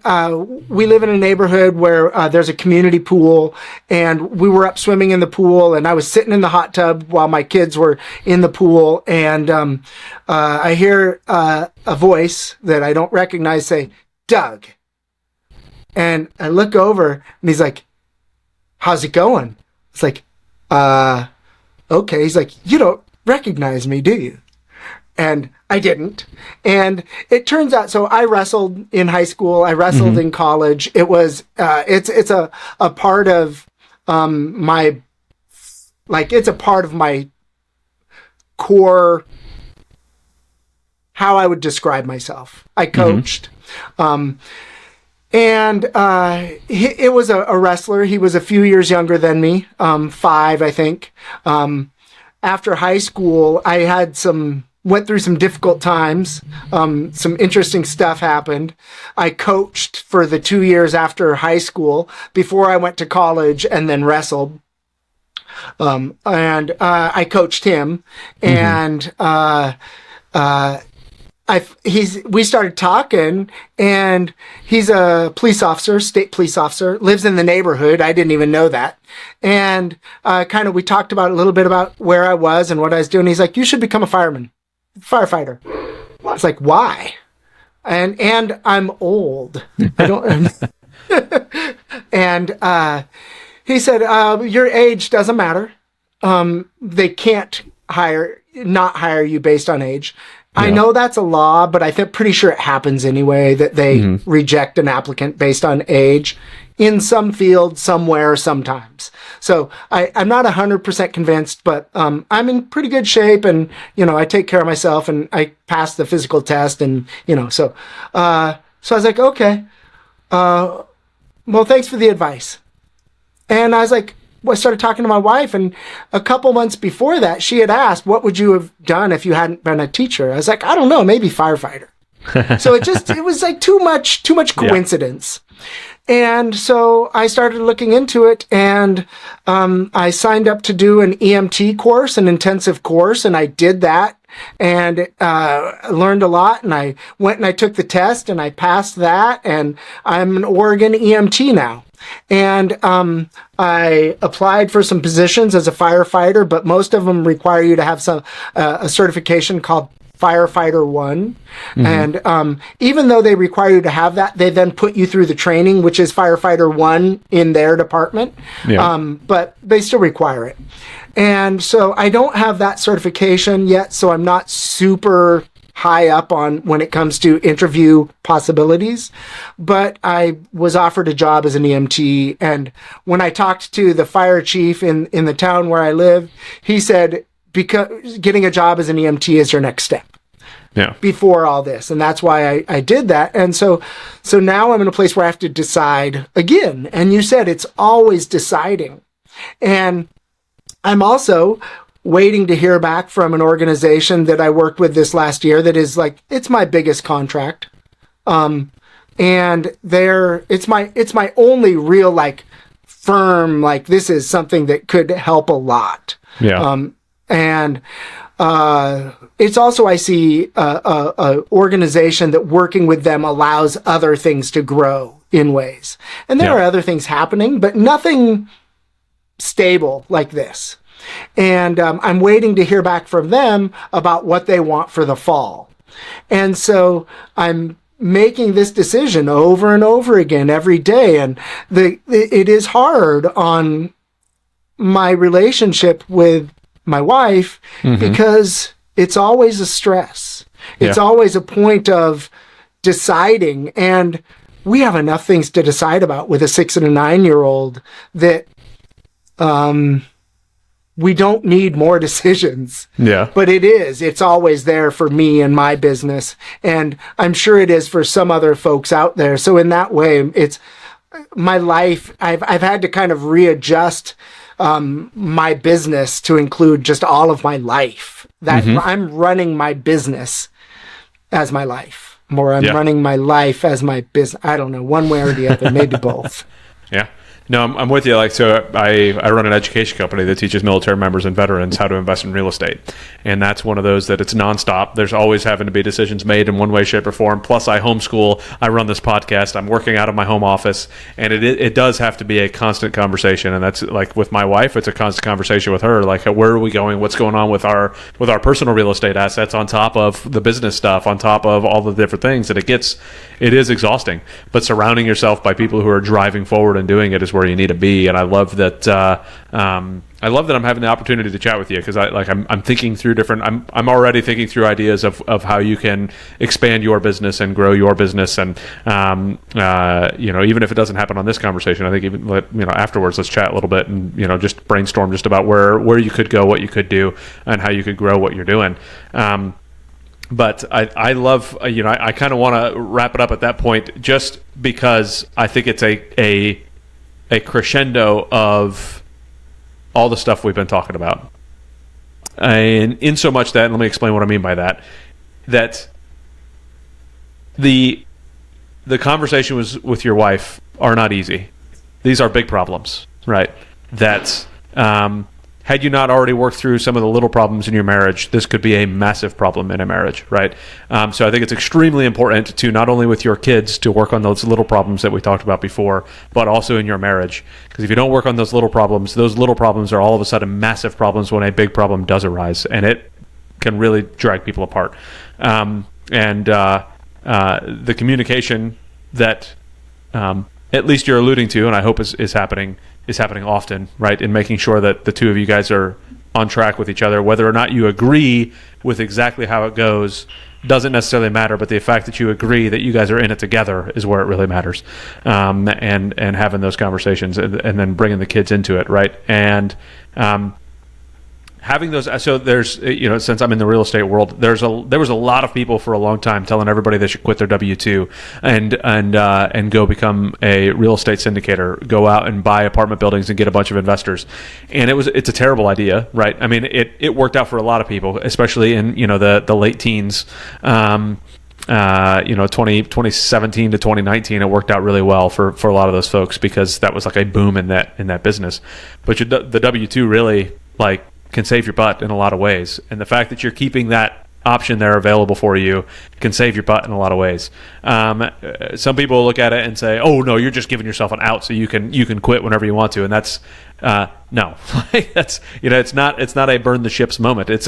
we live in a neighborhood where there's a community pool, and we were up swimming in the pool, and I was sitting in the hot tub while my kids were in the pool, and I hear a voice that I don't recognize say, "Doug." And I look over, and he's like, "How's it going?" It's like, okay. He's like, "You don't recognize me, do you?" And I didn't. And it turns out, so I wrestled in high school. I wrestled in college. It was, it's a part of, it's a part of my core, how I would describe myself. I coached. It was a wrestler. He was a few years younger than me, 5, I think. After high school, I had went through some difficult times. Some interesting stuff happened. I coached for the 2 years after high school before I went to college and then wrestled. I coached him, and we started talking, and he's a police officer, state police officer, lives in the neighborhood. I didn't even know that. And we talked about a little bit about where I was and what I was doing. He's like, "You should become a firefighter." It's like, why? And I'm old. I don't. And he said, "Your age doesn't matter. They can't not hire you based on age." I know that's a law, but I'm pretty sure it happens anyway, that they reject an applicant based on age in some field, somewhere, sometimes. So I'm not 100% convinced, but I'm in pretty good shape, and, I take care of myself, and I passed the physical test, and, so I was like, okay, well, thanks for the advice. And I was like, I started talking to my wife, and a couple months before that, she had asked, "What would you have done if you hadn't been a teacher?" I was like, "I don't know, maybe firefighter." So it was like too much coincidence. And so I started looking into it, and I signed up to do an EMT course, an intensive course, and I did that, and learned a lot, and I went and I took the test, and I passed that, and I'm an Oregon EMT now. And I applied for some positions as a firefighter, but most of them require you to have a certification called firefighter 1. And even though they require you to have that, they then put you through the training, which is firefighter 1 in their department. But they still require it. And so I don't have that certification yet, so I'm not super high up on when it comes to interview possibilities, but I was offered a job as an EMT. And when I talked to the fire chief in the town where I live, he said, because getting a job as an EMT is your next step. Before all this. And that's why I did that. And so now I'm in a place where I have to decide again. And you said it's always deciding. And I'm also waiting to hear back from an organization that I worked with this last year that is like, it's my biggest contract. And it's my only real like firm, like this is something that could help a lot. And it's also, I see a organization that working with them allows other things to grow in ways. And there are other things happening, but nothing stable like this. And I'm waiting to hear back from them about what they want for the fall. And so I'm making this decision over and over again every day. And it is hard on my relationship with my wife because it's always a stress. It's always a point of deciding. And we have enough things to decide about with a 6 and a 9-year-old that we don't need more decisions. But it's always there for me and my business. And I'm sure it is for some other folks out there. So in that way, it's my life. I've had to kind of readjust my business to include just all of my life. That I'm running my business as my life, or I'm running my life as my business. I don't know, one way or the other, maybe both. No, I'm with you. Like, so I run an education company that teaches military members and veterans how to invest in real estate. And that's one of those that it's nonstop. There's always having to be decisions made in one way, shape, or form. Plus, I homeschool. I run this podcast. I'm working out of my home office. And it does have to be a constant conversation. And that's like with my wife, it's a constant conversation with her. Like, where are we going? What's going on with our personal real estate assets on top of the business stuff, on top of all the different things. And it is exhausting. But surrounding yourself by people who are driving forward and doing it is where you need to be. And I love that I'm having the opportunity to chat with you, because I'm thinking through I'm already thinking through ideas of how you can expand your business and grow your business. And even if it doesn't happen on this conversation, I think even afterwards, let's chat a little bit and just brainstorm just about where you could go, what you could do, and how you could grow what you're doing. But I love, I kind of want to wrap it up at that point, just because I think it's a crescendo of all the stuff we've been talking about. And in so much that, and let me explain what I mean by that, that the conversation with your wife are not easy. These are big problems, right? That had you not already worked through some of the little problems in your marriage, this could be a massive problem in a marriage, right? So I think it's extremely important to, not only with your kids, to work on those little problems that we talked about before, but also in your marriage. Because if you don't work on those little problems are all of a sudden massive problems when a big problem does arise, and it can really drag people apart. The communication that at least you're alluding to, and I hope is happening often, right? In making sure that the two of you guys are on track with each other. Whether or not you agree with exactly how it goes doesn't necessarily matter, but the fact that you agree that you guys are in it together is where it really matters. And having those conversations and then bringing the kids into it, right? And having those, so there's, since I'm in the real estate world, there was a lot of people for a long time telling everybody they should quit their W-2 and go become a real estate syndicator, go out and buy apartment buildings and get a bunch of investors. And it's a terrible idea, right? I mean, it worked out for a lot of people, especially in, the late teens. 2017 to 2019, it worked out really well for a lot of those folks, because that was like a boom in that business. But the W-2 really can save your butt in a lot of ways. And the fact that you're keeping that option there available for you can save your butt in a lot of ways. Some people look at it and say, oh no, you're just giving yourself an out so you can quit whenever you want to. And that's No, that's, it's not a burn the ships moment. It's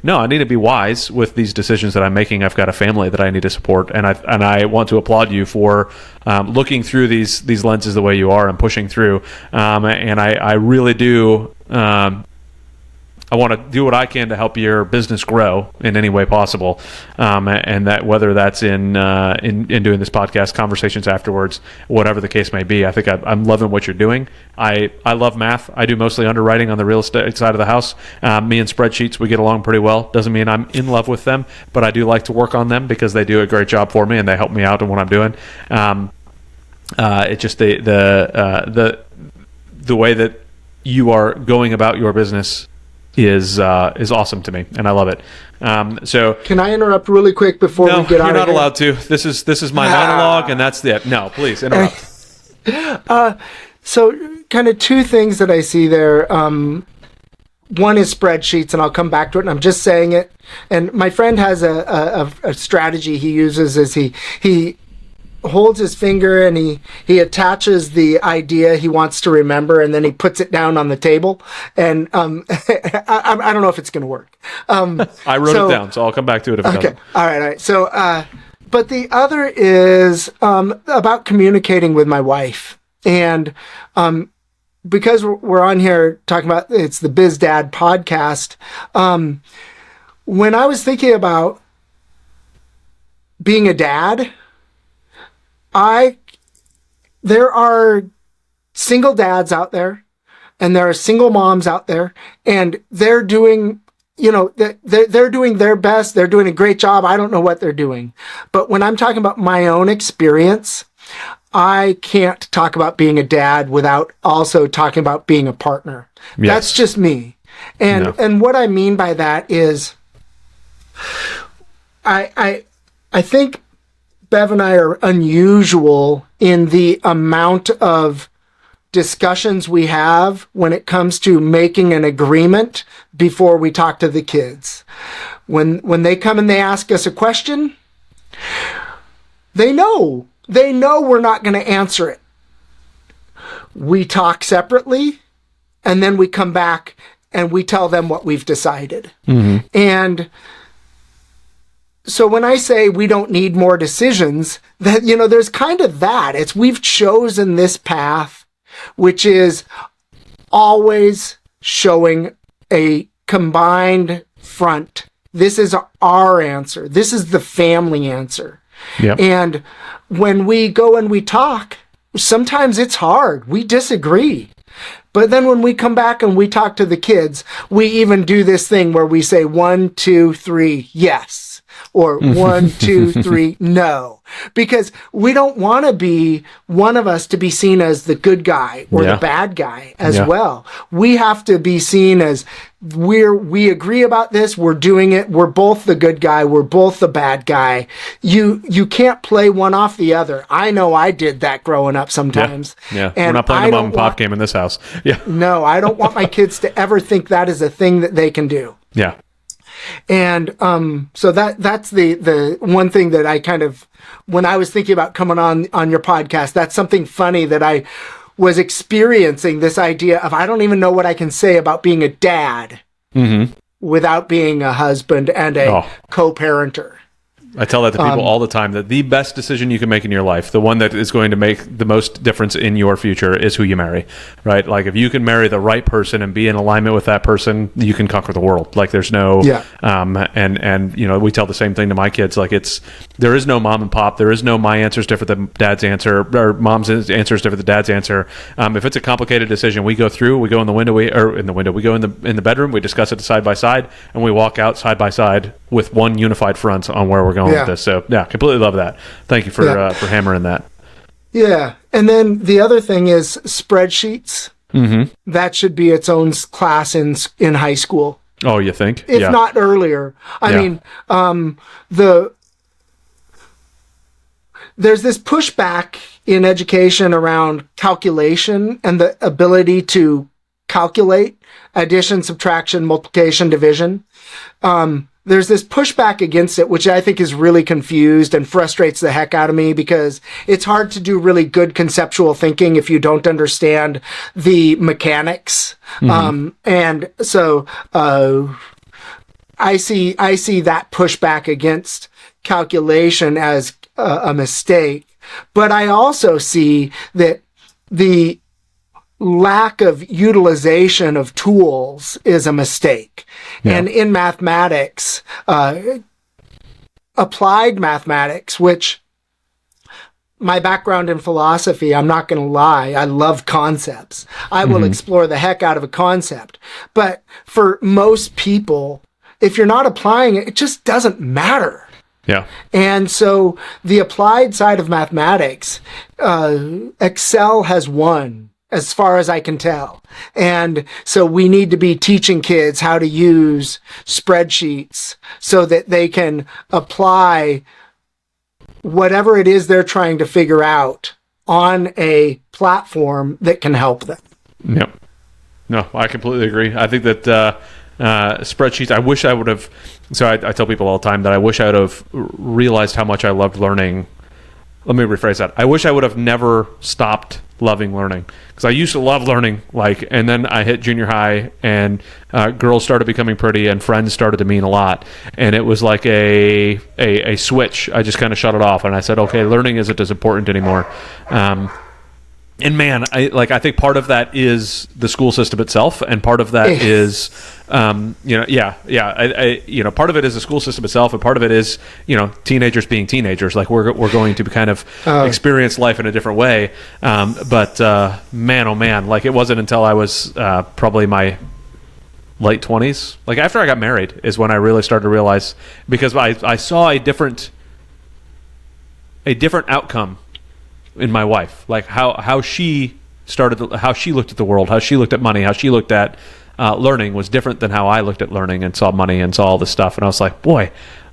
no, I need to be wise with these decisions that I'm making. I've got a family that I need to support, and I want to applaud you for looking through these lenses the way you are and pushing through. And I really do. I want to do what I can to help your business grow in any way possible, and that whether that's in doing this podcast, conversations afterwards, whatever the case may be. I think I'm loving what you're doing. I love math. I do mostly underwriting on the real estate side of the house. Me and spreadsheets, we get along pretty well. Doesn't mean I'm in love with them, but I do like to work on them because they do a great job for me and they help me out in what I'm doing. It's just the way that you are going about your business is awesome to me, and I love it. So can I interrupt really quick before we get out of here? No, you're not allowed to. This is my monologue, and that's it. No, please interrupt. So kind of two things that I see there. One is spreadsheets, and I'll come back to it, and I'm just saying it. And my friend has a strategy he uses is he holds his finger and he attaches the idea he wants to remember, and then he puts it down on the table. And I don't know if it's going to work. I wrote it down, so I'll come back to it if it doesn't. All right. So, but the other is about communicating with my wife. And because we're on here talking about, it's the Biz Dad podcast, when I was thinking about being a dad, there are single dads out there, and there are single moms out there, and they're doing, they're doing their best. They're doing a great job. I don't know what they're doing. But when I'm talking about my own experience, I can't talk about being a dad without also talking about being a partner. Yes. That's just me. And what I mean by that is I think Bev and I are unusual in the amount of discussions we have when it comes to making an agreement before we talk to the kids. When they come and they ask us a question, they know we're not going to answer it. We talk separately, and then we come back and we tell them what we've decided. Mm-hmm. And so when I say we don't need more decisions, that, there's kind of that. It's we've chosen this path, which is always showing a combined front. This is our answer. This is the family answer. Yep. And when we go and we talk, sometimes it's hard. We disagree. But then when we come back and we talk to the kids, we even do this thing where we say 1, 2, 3, yes. Or 1, 2, 3, no. Because we don't want to be one of us to be seen as the good guy or the bad guy as well. We have to be seen as we agree about this, we're doing it, we're both the good guy, we're both the bad guy. You can't play one off the other. I know I did that growing up sometimes. Yeah. And we're not playing a mom and pop game in this house. Yeah. No, I don't want my kids to ever think that is a thing that they can do. Yeah. And so that's the one thing that I kind of, when I was thinking about coming on your podcast, that's something funny that I was experiencing, this idea of I don't even know what I can say about being a dad without being a husband and a co-parenter. I tell that to people all the time, that the best decision you can make in your life, the one that is going to make the most difference in your future, is who you marry, right? Like if you can marry the right person and be in alignment with that person, you can conquer the world. Like there's no, and we tell the same thing to my kids. Like there is no mom and pop. There is no my answer is different than dad's answer, or mom's answer is different than dad's answer. If it's a complicated decision, we go through, we go in the window, we go in the bedroom, we discuss it side by side, and we walk out side by side with one unified front on where we're going with this. So completely love that. Thank you for hammering that. Yeah. And then the other thing is spreadsheets. Mm-hmm. That should be its own class in high school. Oh, you think? If not earlier. I mean, there's this pushback in education around calculation and the ability to calculate addition, subtraction, multiplication, division. there's this pushback against it, which I think is really confused and frustrates the heck out of me, because it's hard to do really good conceptual thinking if you don't understand the mechanics. And so I see that pushback against calculation as a mistake, but I also see that the lack of utilization of tools is a mistake. Yeah. And in mathematics, applied mathematics, which my background in philosophy, I'm not going to lie, I love concepts. I will explore the heck out of a concept. But for most people, if you're not applying it, it just doesn't matter. Yeah. And so the applied side of mathematics, Excel has won, as far as I can tell. And so we need to be teaching kids how to use spreadsheets so that they can apply whatever it is they're trying to figure out on a platform that can help them. Yep. No, I completely agree. I think that spreadsheets, I wish I would have, so I tell people all the time that I wish I would have realized how much I loved learning. Let me rephrase that. I wish I would have never stopped loving learning, because I used to love learning, and then I hit junior high, and girls started becoming pretty, and friends started to mean a lot, and it was like a switch. I just kind of shut it off, and I said, okay, learning isn't as important anymore. And man, I think part of that is the school system itself, and part of that is, part of it is the school system itself, and part of it is, teenagers being teenagers. Like we're going to kind of experience life in a different way. But man, oh man, like it wasn't until I was probably my late 20s, like after I got married, is when I really started to realize, because I saw a different outcome in my wife, like how she how she looked at the world, how she looked at money, how she looked at learning was different than how I looked at learning and saw money and saw all this stuff. And I was like, boy,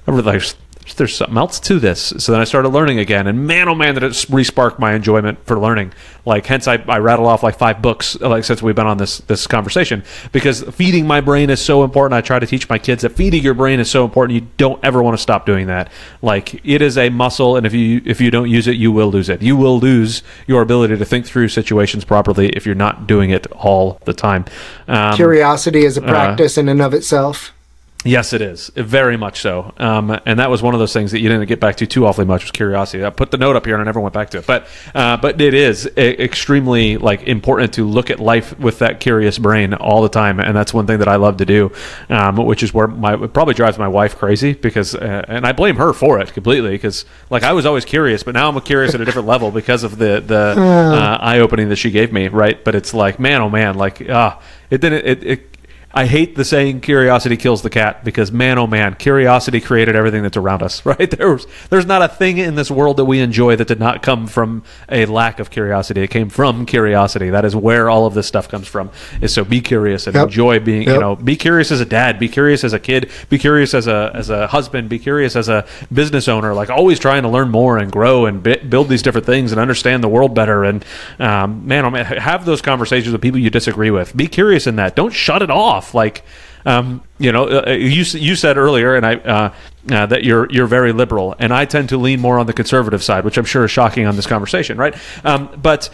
I realized there's something else to this. So then I started learning again, and man, oh man, did it re-spark my enjoyment for learning. Like, hence I rattle off like 5 books, like since we've been on this conversation, because feeding my brain is so important. I try to teach my kids that feeding your brain is so important. You don't ever want to stop doing that. Like, it is a muscle, and if you don't use it, you will lose it. You will lose your ability to think through situations properly if you're not doing it all the time. Curiosity is a practice in and of itself. Yes, it is. Very much so. And that was one of those things that you didn't get back to too awfully much, was curiosity. I put the note up here and I never went back to it. But it is extremely important to look at life with that curious brain all the time. And that's one thing that I love to do, which is where it probably drives my wife crazy, because, and I blame her for it completely, because like I was always curious, but now I'm curious at a different level because of the eye-opening that she gave me, right? But it's like, man, oh man, like, I hate the saying curiosity kills the cat, because man, oh man, curiosity created everything that's around us, right? There's not a thing in this world that we enjoy that did not come from a lack of curiosity. It came from curiosity. That is where all of this stuff comes from. Is so be curious and enjoy being, be curious as a dad, be curious as a kid, be curious as a husband, be curious as a business owner, like always trying to learn more and grow and build these different things and understand the world better. And man, oh man, have those conversations with people you disagree with. Be curious in that. Don't shut it off. Like, you said earlier, and that you're very liberal, and I tend to lean more on the conservative side, which I'm sure is shocking on this conversation, right? But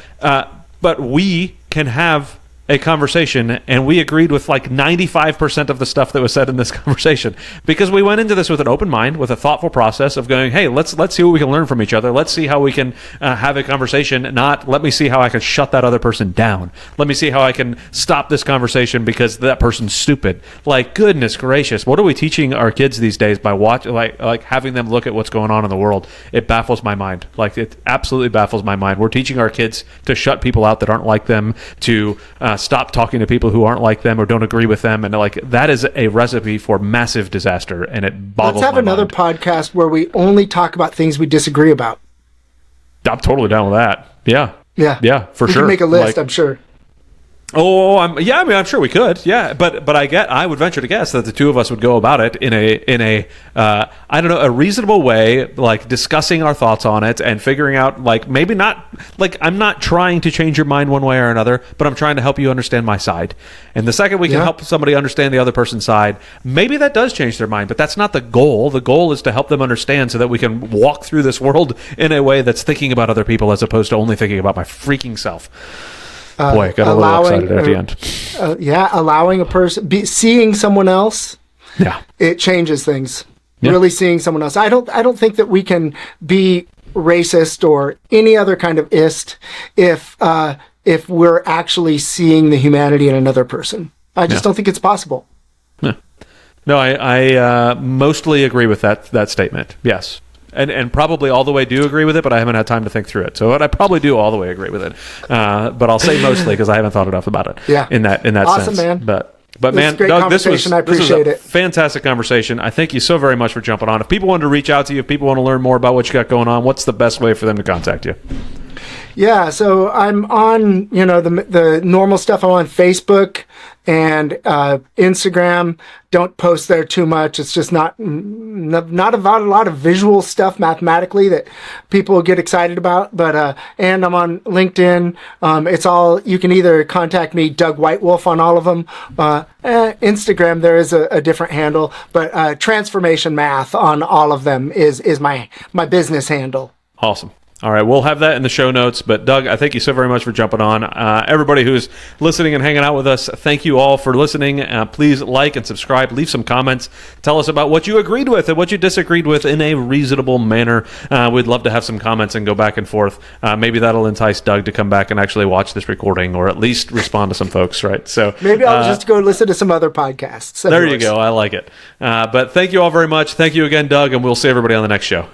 we can have a conversation, and we agreed with like 95% of the stuff that was said in this conversation, because we went into this with an open mind, with a thoughtful process of going, hey, let's see what we can learn from each other. Let's see how we can have a conversation, not let me see how I can shut that other person down. Let me see how I can stop this conversation because that person's stupid. Like, goodness gracious, what are we teaching our kids these days by like having them look at what's going on in the world? It baffles my mind. Like, it absolutely baffles my mind. We're teaching our kids to shut people out that aren't like them, to stop talking to people who aren't like them or don't agree with them, and like that is a recipe for massive disaster, and it boggles my mind. Let's have another podcast where we only talk about things we disagree about. I'm totally down with that. Yeah, for sure. We can make a list, I'm sure. I'm sure we could. Yeah, but I would venture to guess that the two of us would go about it in a I don't know, a reasonable way, like discussing our thoughts on it and figuring out, like, maybe not, like, I'm not trying to change your mind one way or another, but I'm trying to help you understand my side. And the second we can help somebody understand the other person's side, maybe that does change their mind, but that's not the goal. The goal is to help them understand so that we can walk through this world in a way that's thinking about other people as opposed to only thinking about my freaking self. Boy, got a little excited at the end. Allowing a person, seeing someone else, it changes things. Yeah. Really seeing someone else. I don't think that we can be racist or any other kind of ist if we're actually seeing the humanity in another person. I just don't think it's possible. Yeah. No, I mostly agree with that statement. Yes. And probably all the way do agree with it, but I haven't had time to think through it. So I probably do all the way agree with it. But I'll say mostly because I haven't thought enough about it. Yeah. In that awesome, sense. Man. But man, Doug, this was a fantastic conversation. I thank you so very much for jumping on. If people want to reach out to you, if people want to learn more about what you got going on, what's the best way for them to contact you? Yeah, so I'm on, the normal stuff. I'm on Facebook and Instagram. Don't post there too much. It's just not about a lot of visual stuff mathematically that people get excited about. But and I'm on LinkedIn. It's all, you can either contact me, Doug Whitewolf, on all of them. Instagram, there is a different handle, but Transformation Math on all of them is my business handle. Awesome. All right, we'll have that in the show notes. But Doug, I thank you so very much for jumping on. Everybody who's listening and hanging out with us, thank you all for listening. Please like and subscribe. Leave some comments. Tell us about what you agreed with and what you disagreed with in a reasonable manner. We'd love to have some comments and go back and forth. Maybe that'll entice Doug to come back and actually watch this recording, or at least respond to some folks, right? So maybe I'll just go listen to some other podcasts. There you go. I like it. But thank you all very much. Thank you again, Doug, and we'll see everybody on the next show.